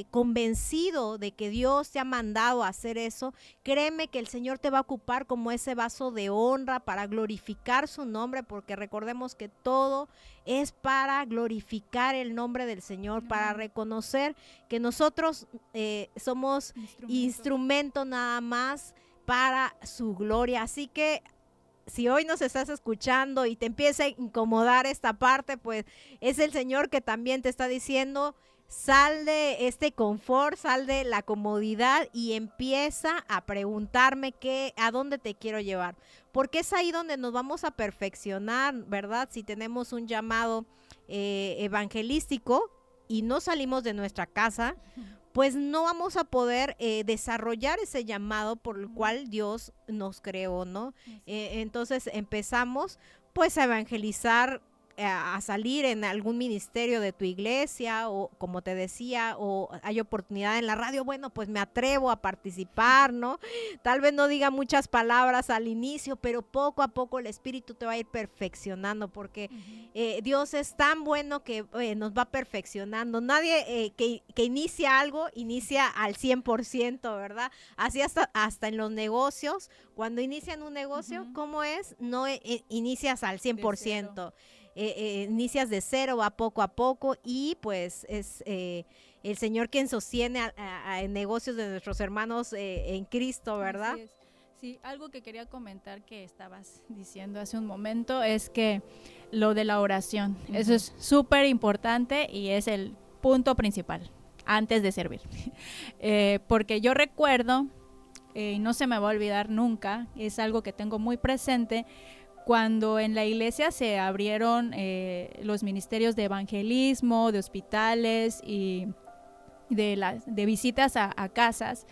convencido de que Dios te ha mandado a hacer eso, créeme que el Señor te va a ocupar como ese vaso de honra para glorificar su nombre, porque recordemos que todo es para glorificar el nombre del Señor, para reconocer que nosotros somos instrumento nada más para su gloria. Así que si hoy nos estás escuchando y te empieza a incomodar esta parte, pues es el Señor que también te está diciendo: sal de este confort, sal de la comodidad y empieza a preguntarme a dónde te quiero llevar. Porque es ahí donde nos vamos a perfeccionar, ¿verdad? Si tenemos un llamado evangelístico y no salimos de nuestra casa, pues no vamos a poder desarrollar ese llamado por el cual Dios nos creó, ¿no? Entonces empezamos pues a evangelizar, a salir en algún ministerio de tu iglesia, o como te decía, o hay oportunidad en la radio, bueno, pues me atrevo a participar, ¿no? Tal vez no diga muchas palabras al inicio, pero poco a poco el Espíritu te va a ir perfeccionando, porque Dios es tan bueno que nos va perfeccionando. Nadie que inicia algo, inicia al 100%, ¿verdad? Así hasta en los negocios, cuando inician un negocio, ¿cómo es? No inicias al 100%. Inicias de cero, va poco a poco, y pues es el Señor quien sostiene a negocios de nuestros hermanos en Cristo, ¿verdad? Así es. Sí, algo que quería comentar que estabas diciendo hace un momento es que lo de la oración, eso es súper importante y es el punto principal antes de servir. Porque yo recuerdo, y no se me va a olvidar nunca, es algo que tengo muy presente, cuando en la iglesia se abrieron los ministerios de evangelismo, de hospitales y de visitas a casas.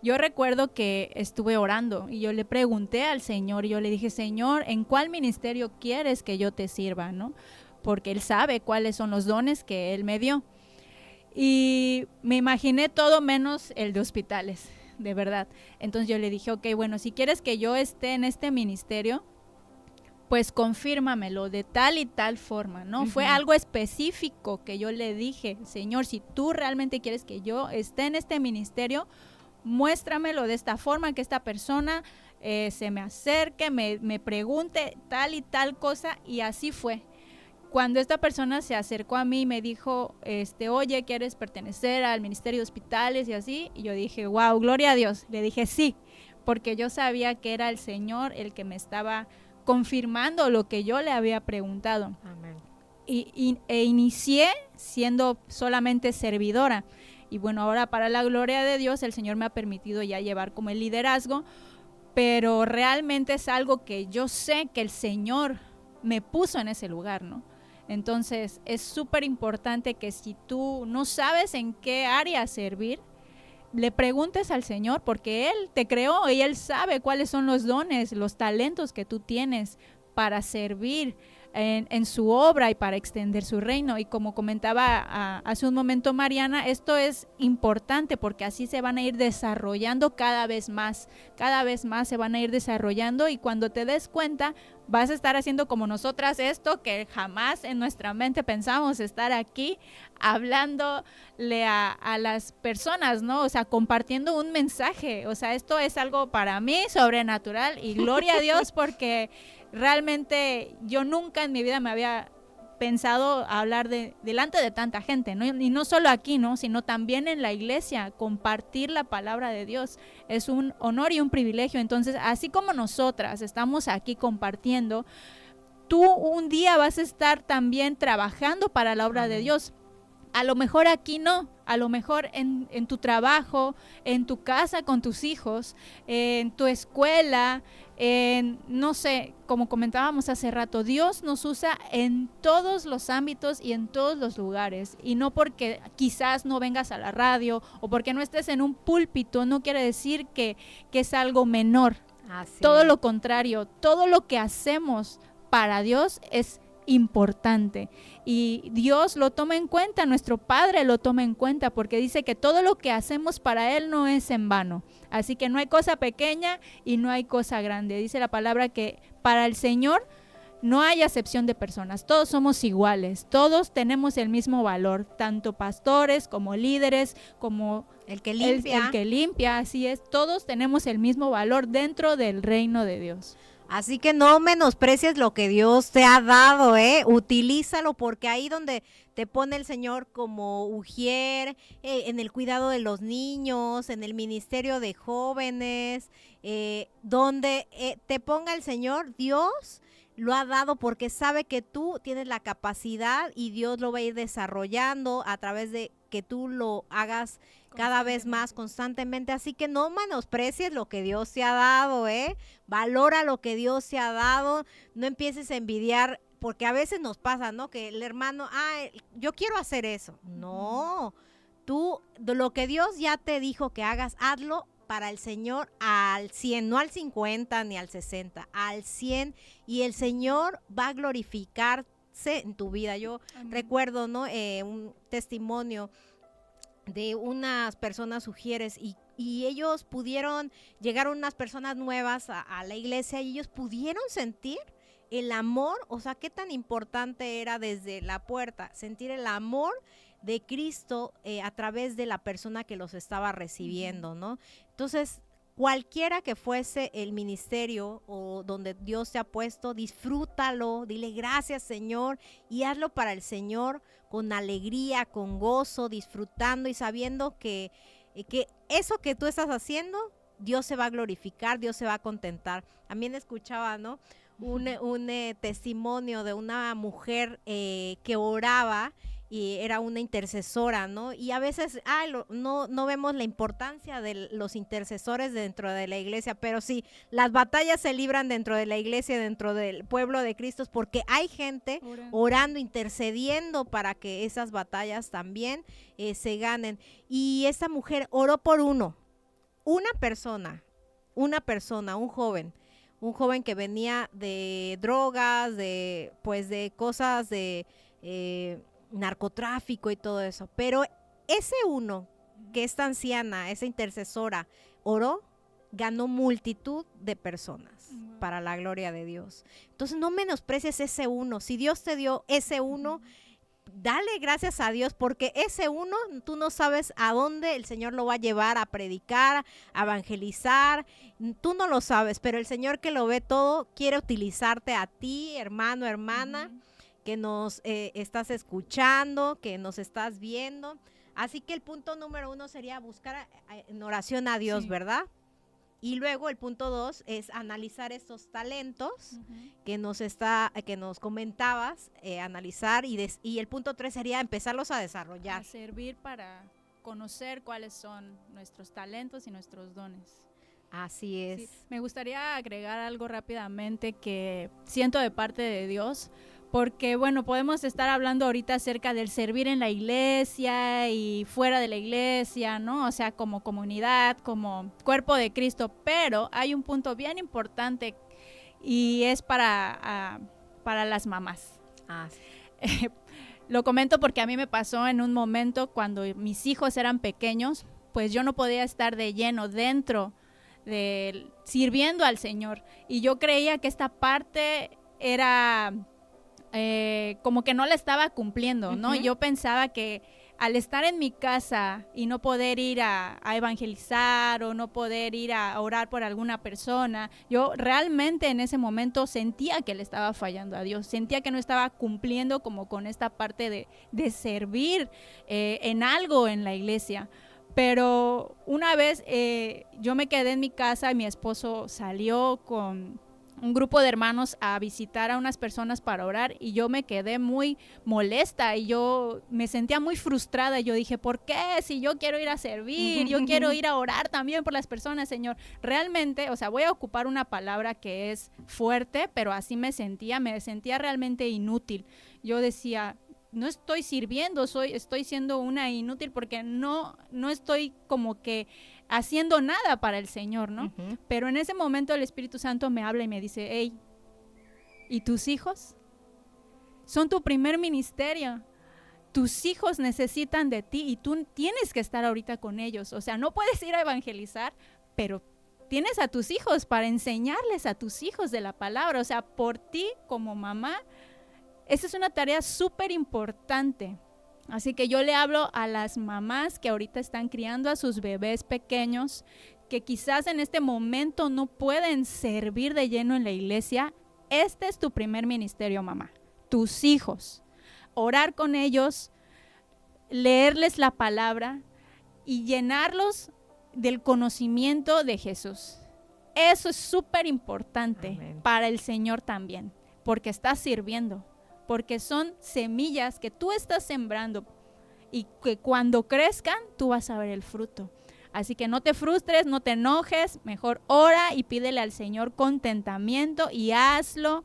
Yo recuerdo que estuve orando y yo le pregunté al Señor, y yo le dije: Señor, ¿en cuál ministerio quieres que yo te sirva? ¿No? Porque Él sabe cuáles son los dones que Él me dio. Y me imaginé todo menos el de hospitales, de verdad. Entonces yo le dije: ok, bueno, si quieres que yo esté en este ministerio, pues confírmamelo de tal y tal forma, ¿no? Fue algo específico que yo le dije: Señor, si tú realmente quieres que yo esté en este ministerio, muéstramelo de esta forma, que esta persona se me acerque, me pregunte tal y tal cosa. Y así fue. cuando esta persona se acercó a mí y me dijo, oye, ¿quieres pertenecer al Ministerio de Hospitales y así? Y yo dije, wow, gloria a Dios. Le dije sí, porque yo sabía que era el Señor el que me estaba confirmando lo que yo le había preguntado. Amén. E inicié siendo solamente servidora. Y bueno, ahora para la gloria de Dios, el Señor me ha permitido ya llevar como el liderazgo, pero realmente es algo que yo sé que el Señor me puso en ese lugar, ¿no? Entonces es súper importante que si tú no sabes en qué área servir, le preguntes al Señor, porque Él te creó y Él sabe cuáles son los dones, los talentos que tú tienes para servir en su obra y para extender su reino. Y como comentaba hace un momento Mariana, esto es importante porque así se van a ir desarrollando cada vez más se van a ir desarrollando, y cuando te des cuenta vas a estar haciendo como nosotras esto, que jamás en nuestra mente pensamos estar aquí hablándole a las personas, ¿no? O sea, compartiendo un mensaje. O sea, esto es algo para mí sobrenatural y gloria a Dios porque realmente yo nunca en mi vida me había pensado hablar delante de tanta gente, ¿no? Y no solo aquí, ¿no? Sino también en la iglesia. Compartir la palabra de Dios es un honor y un privilegio. Entonces, así como nosotras estamos aquí compartiendo, tú un día vas a estar también trabajando para la obra de Dios. A lo mejor aquí no, a lo mejor en tu trabajo, en tu casa con tus hijos, en tu escuela, no sé, como comentábamos hace rato, Dios nos usa en todos los ámbitos y en todos los lugares. Y no porque quizás no vengas a la radio o porque no estés en un púlpito, no quiere decir que es algo menor. Todo lo contrario, todo lo que hacemos para Dios es importante y Dios lo toma en cuenta, nuestro Padre lo toma en cuenta, porque dice que todo lo que hacemos para Él no es en vano. Así que no hay cosa pequeña y no hay cosa grande. Dice la palabra que para el Señor no hay acepción de personas, todos somos iguales, todos tenemos el mismo valor, tanto pastores como líderes, como el que limpia, así es, todos tenemos el mismo valor dentro del reino de Dios. Así que no menosprecies lo que Dios te ha dado, utilízalo, porque ahí donde te pone el Señor como ujier, en el cuidado de los niños, en el ministerio de jóvenes, donde te ponga el Señor, Dios lo ha dado porque sabe que tú tienes la capacidad y Dios lo va a ir desarrollando a través de que tú lo hagas cada vez más constantemente. Así que no menosprecies lo que Dios te ha dado, valora lo que Dios te ha dado, no empieces a envidiar, porque a veces nos pasa, ¿no? Que el hermano, yo quiero hacer eso. No, tú, lo que Dios ya te dijo que hagas, hazlo para el Señor al 100, no al 50 ni al 60, al 100, y el Señor va a glorificarse en tu vida. Yo recuerdo, ¿no? Un testimonio de unas personas ujieres y ellos pudieron, llegaron unas personas nuevas a la iglesia y ellos pudieron sentir el amor, o sea, qué tan importante era desde la puerta, sentir el amor de Cristo a través de la persona que los estaba recibiendo, ¿no? Entonces, cualquiera que fuese el ministerio o donde Dios te ha puesto, disfrútalo, dile gracias Señor y hazlo para el Señor con alegría, con gozo, disfrutando y sabiendo que eso que tú estás haciendo, Dios se va a glorificar, Dios se va a contentar. También escuchaba, ¿no? Un testimonio de una mujer que oraba y era una intercesora, ¿no? Y a veces no vemos la importancia de los intercesores dentro de la iglesia, pero sí, las batallas se libran dentro de la iglesia, dentro del pueblo de Cristo, porque hay gente orando, intercediendo para que esas batallas también se ganen. Y esa mujer oró por una persona, un joven que venía de drogas, de cosas de narcotráfico y todo eso, pero ese uno que esta anciana, esa intercesora oró, ganó multitud de personas para la gloria de Dios. Entonces no menosprecies ese uno. Si Dios te dio ese uno, dale gracias a Dios, porque ese uno tú no sabes a dónde el Señor lo va a llevar a predicar, a evangelizar, tú no lo sabes, pero el Señor que lo ve todo quiere utilizarte a ti, hermano, hermana, que nos estás escuchando, que nos estás viendo. Así que el punto número 1 sería buscar en oración a Dios, Sí. ¿verdad? Y luego el punto 2 es analizar estos talentos que nos comentabas, analizar, y el punto 3 sería empezarlos a desarrollar. A servir para conocer cuáles son nuestros talentos y nuestros dones. Así es. Sí, me gustaría agregar algo rápidamente que siento de parte de Dios, porque bueno, podemos estar hablando ahorita acerca del servir en la iglesia y fuera de la iglesia, ¿no? O sea, como comunidad, como cuerpo de Cristo, pero hay un punto bien importante y es para las mamás. Lo comento porque a mí me pasó en un momento cuando mis hijos eran pequeños, pues yo no podía estar de lleno dentro sirviendo al Señor, y yo creía que esta parte era como que no la estaba cumpliendo, ¿no? Yo pensaba que al estar en mi casa y no poder ir a evangelizar o no poder ir a orar por alguna persona, yo realmente en ese momento sentía que le estaba fallando a Dios, sentía que no estaba cumpliendo como con esta parte de servir en algo en la iglesia. Pero una vez yo me quedé en mi casa y mi esposo salió con un grupo de hermanos a visitar a unas personas para orar, y yo me quedé muy molesta y yo me sentía muy frustrada. Yo dije, ¿por qué? Si yo quiero ir a servir, yo quiero ir a orar también por las personas, Señor. Realmente, o sea, voy a ocupar una palabra que es fuerte, pero así me sentía realmente inútil. Yo decía, no estoy sirviendo, estoy siendo una inútil porque no estoy como que haciendo nada para el Señor, ¿no? Pero en ese momento el Espíritu Santo me habla y me dice, hey, ¿y tus hijos? Son tu primer ministerio. Tus hijos necesitan de ti y tú tienes que estar ahorita con ellos. O sea, no puedes ir a evangelizar, pero tienes a tus hijos para enseñarles a tus hijos de la palabra. O sea, por ti como mamá, esa es una tarea súper importante. Así que yo le hablo a las mamás que ahorita están criando a sus bebés pequeños, que quizás en este momento no pueden servir de lleno en la iglesia. Este es tu primer ministerio, mamá. Tus hijos. Orar con ellos, leerles la palabra y llenarlos del conocimiento de Jesús. Eso es súper importante para el Señor también, porque estás sirviendo. Porque son semillas que tú estás sembrando y que cuando crezcan tú vas a ver el fruto. Así que no te frustres, no te enojes, mejor ora y pídele al Señor contentamiento y hazlo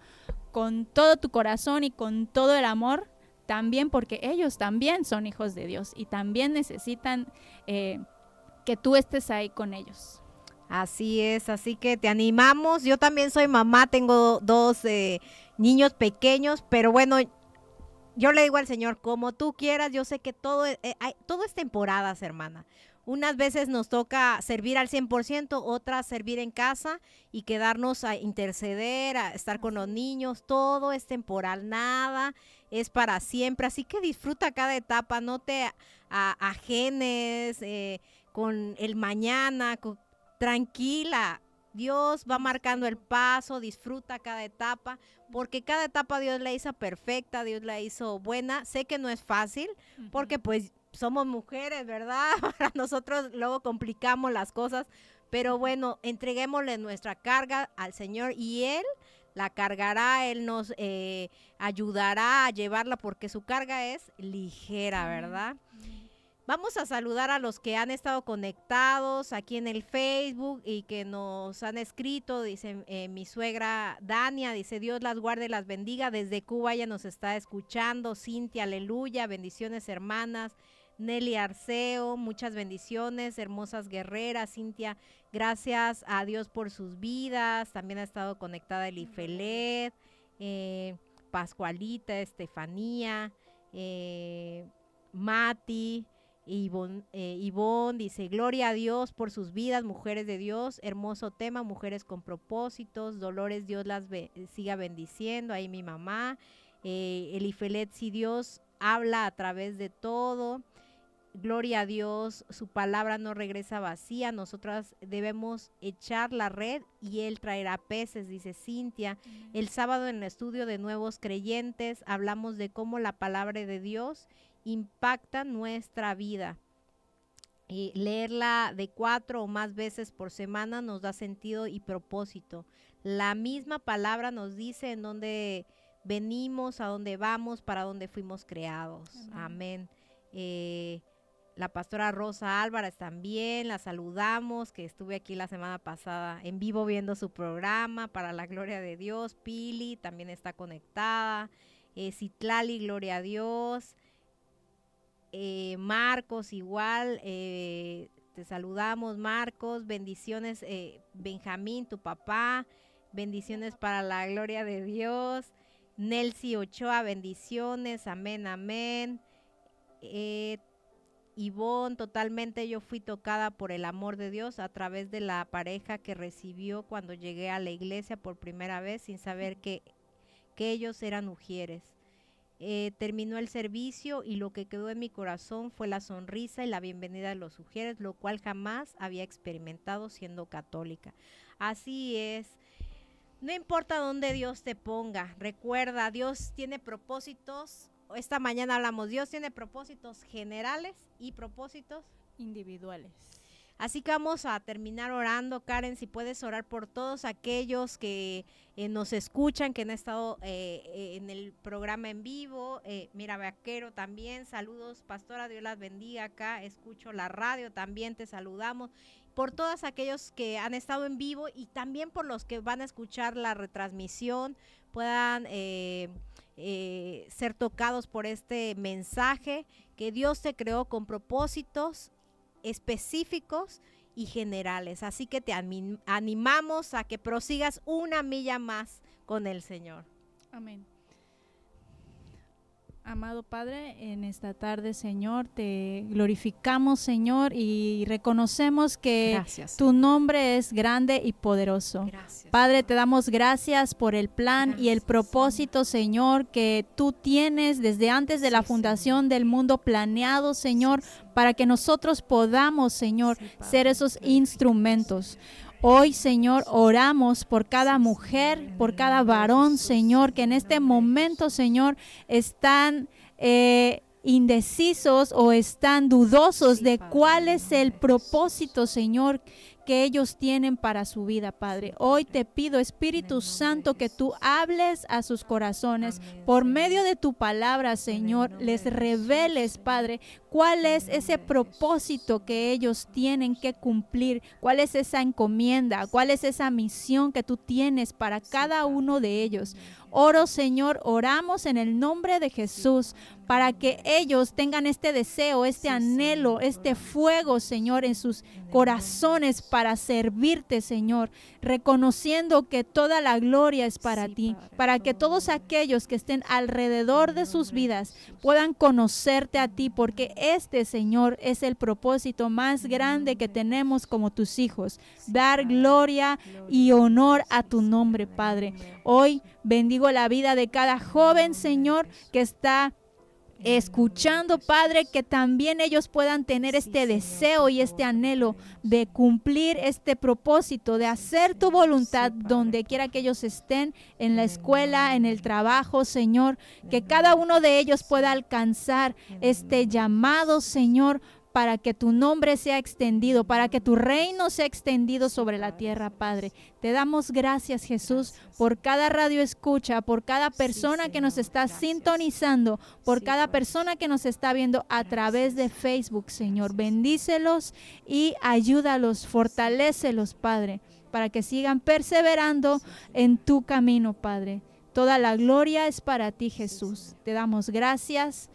con todo tu corazón y con todo el amor, también porque ellos también son hijos de Dios y también necesitan que tú estés ahí con ellos. Así es, así que te animamos. Yo también soy mamá, tengo 2 niños pequeños, pero bueno, yo le digo al Señor, como tú quieras. Yo sé que todo es temporadas, hermana. Unas veces nos toca servir al 100%, otras servir en casa y quedarnos a interceder, a estar con los niños. Todo es temporal, nada es para siempre. Así que disfruta cada etapa, no te ajenes con el mañana, tranquila. Dios va marcando el paso, disfruta cada etapa, porque cada etapa Dios la hizo perfecta, Dios la hizo buena. Sé que no es fácil, porque pues somos mujeres, ¿verdad? Para nosotros luego complicamos las cosas, pero bueno, entreguémosle nuestra carga al Señor y Él la cargará, Él nos ayudará a llevarla, porque su carga es ligera, ¿verdad? Vamos a saludar a los que han estado conectados aquí en el Facebook y que nos han escrito. Dice mi suegra Dania, dice, Dios las guarde y las bendiga. Desde Cuba ella nos está escuchando. Cintia, aleluya, bendiciones hermanas. Nelly Arceo, muchas bendiciones, hermosas guerreras. Cintia, gracias a Dios por sus vidas. También ha estado conectada Elifelet, Pascualita, Estefanía, Mati. Ivonne dice, gloria a Dios por sus vidas, mujeres de Dios, hermoso tema, mujeres con propósitos. Dolores, Dios las siga bendiciendo, ahí mi mamá. Elifelet, si Dios habla a través de todo. gloria a Dios, su palabra no regresa vacía. Nosotras debemos echar la red y Él traerá peces, dice Cintia. El sábado en el estudio de Nuevos Creyentes hablamos de cómo la palabra de Dios impacta nuestra vida. Y leerla de 4 o más veces por semana nos da sentido y propósito. La misma palabra nos dice en dónde venimos, a dónde vamos, para dónde fuimos creados. Amén. La pastora Rosa Álvarez también, la saludamos, que estuve aquí la semana pasada en vivo viendo su programa, para la gloria de Dios. Pili también está conectada. Citlali, gloria a Dios. Marcos igual, te saludamos Marcos, bendiciones Benjamín, tu papá, bendiciones para la gloria de Dios. Nelcy Ochoa, bendiciones, amén, amén. Ivonne, totalmente yo fui tocada por el amor de Dios a través de la pareja que recibió cuando llegué a la iglesia por primera vez sin saber que ellos eran ujieres. Terminó el servicio y lo que quedó en mi corazón fue la sonrisa y la bienvenida de los ujieres, lo cual jamás había experimentado siendo católica. Así es. No importa dónde Dios te ponga, recuerda, Dios tiene propósitos. Esta mañana hablamos, Dios tiene propósitos generales y propósitos individuales. Así que vamos a terminar orando. Karen, si puedes orar por todos aquellos que nos escuchan, que han estado en el programa en vivo. Mira, Vaquero también, saludos, pastora, Dios las bendiga acá, escucho la radio, también te saludamos. Por todos aquellos que han estado en vivo y también por los que van a escuchar la retransmisión, puedan ser tocados por este mensaje, que Dios te creó con propósitos específicos y generales. Así que te animamos a que prosigas una milla más con el Señor. Amén. Amado Padre, en esta tarde, Señor, te glorificamos, Señor, y reconocemos que Gracias, tu nombre es grande y poderoso. Gracias. Padre, te damos gracias por el plan Gracias, y el propósito, Señor, que tú tienes desde antes de la fundación del mundo planeado, Señor, para que nosotros podamos, Señor, ser esos instrumentos. Hoy, Señor, oramos por cada mujer, por cada varón, Señor, que en este momento, Señor, están indecisos o están dudosos de cuál es el propósito, Señor, que ellos tienen para su vida, Padre. Hoy te pido, Espíritu Santo, que tú hables a sus corazones por medio de tu palabra, Señor. Les reveles, Padre, cuál es ese propósito que ellos tienen que cumplir, cuál es esa encomienda, cuál es esa misión que tú tienes para cada uno de ellos. Oro, Señor, oramos en el nombre de Jesús para que ellos tengan este deseo, este anhelo, este fuego, Señor, en sus corazones para servirte, Señor, reconociendo que toda la gloria es para ti, para que todos aquellos que estén alrededor de sus vidas puedan conocerte a ti, porque este, Señor, es el propósito más grande que tenemos como tus hijos, dar gloria y honor a tu nombre, Padre. Hoy bendigo la vida de cada joven, Señor, que está escuchando, Padre, que también ellos puedan tener este deseo y este anhelo de cumplir este propósito, de hacer tu voluntad donde quiera que ellos estén, en la escuela, en el trabajo, Señor, que cada uno de ellos pueda alcanzar este llamado, Señor, para que tu nombre sea extendido, para que tu reino sea extendido sobre la tierra, Padre. Te damos gracias, Jesús, por cada radio escucha, por cada persona que nos está sintonizando, por cada persona que nos está viendo a través de Facebook, Señor. Bendícelos y ayúdalos, fortalécelos, Padre, para que sigan perseverando en tu camino, Padre. Toda la gloria es para ti, Jesús. Te damos gracias.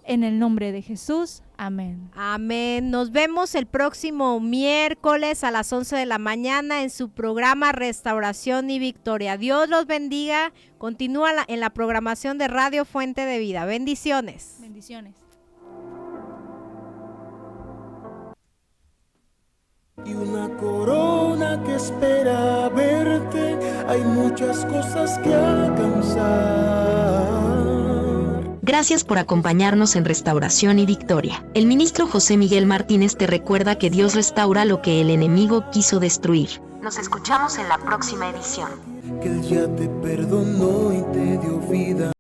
En el nombre de Jesús, amén. Amén. Nos vemos el próximo miércoles a las 11 de la mañana en su programa Restauración y Victoria. Dios los bendiga. Continúa en la programación de Radio Fuente de Vida. Bendiciones. Bendiciones. Y una corona que espera verte. Hay muchas cosas que alcanzar. Gracias por acompañarnos en Restauración y Victoria. El ministro José Miguel Martínez te recuerda que Dios restaura lo que el enemigo quiso destruir. Nos escuchamos en la próxima edición. Que Él ya te perdonó y te dio vida.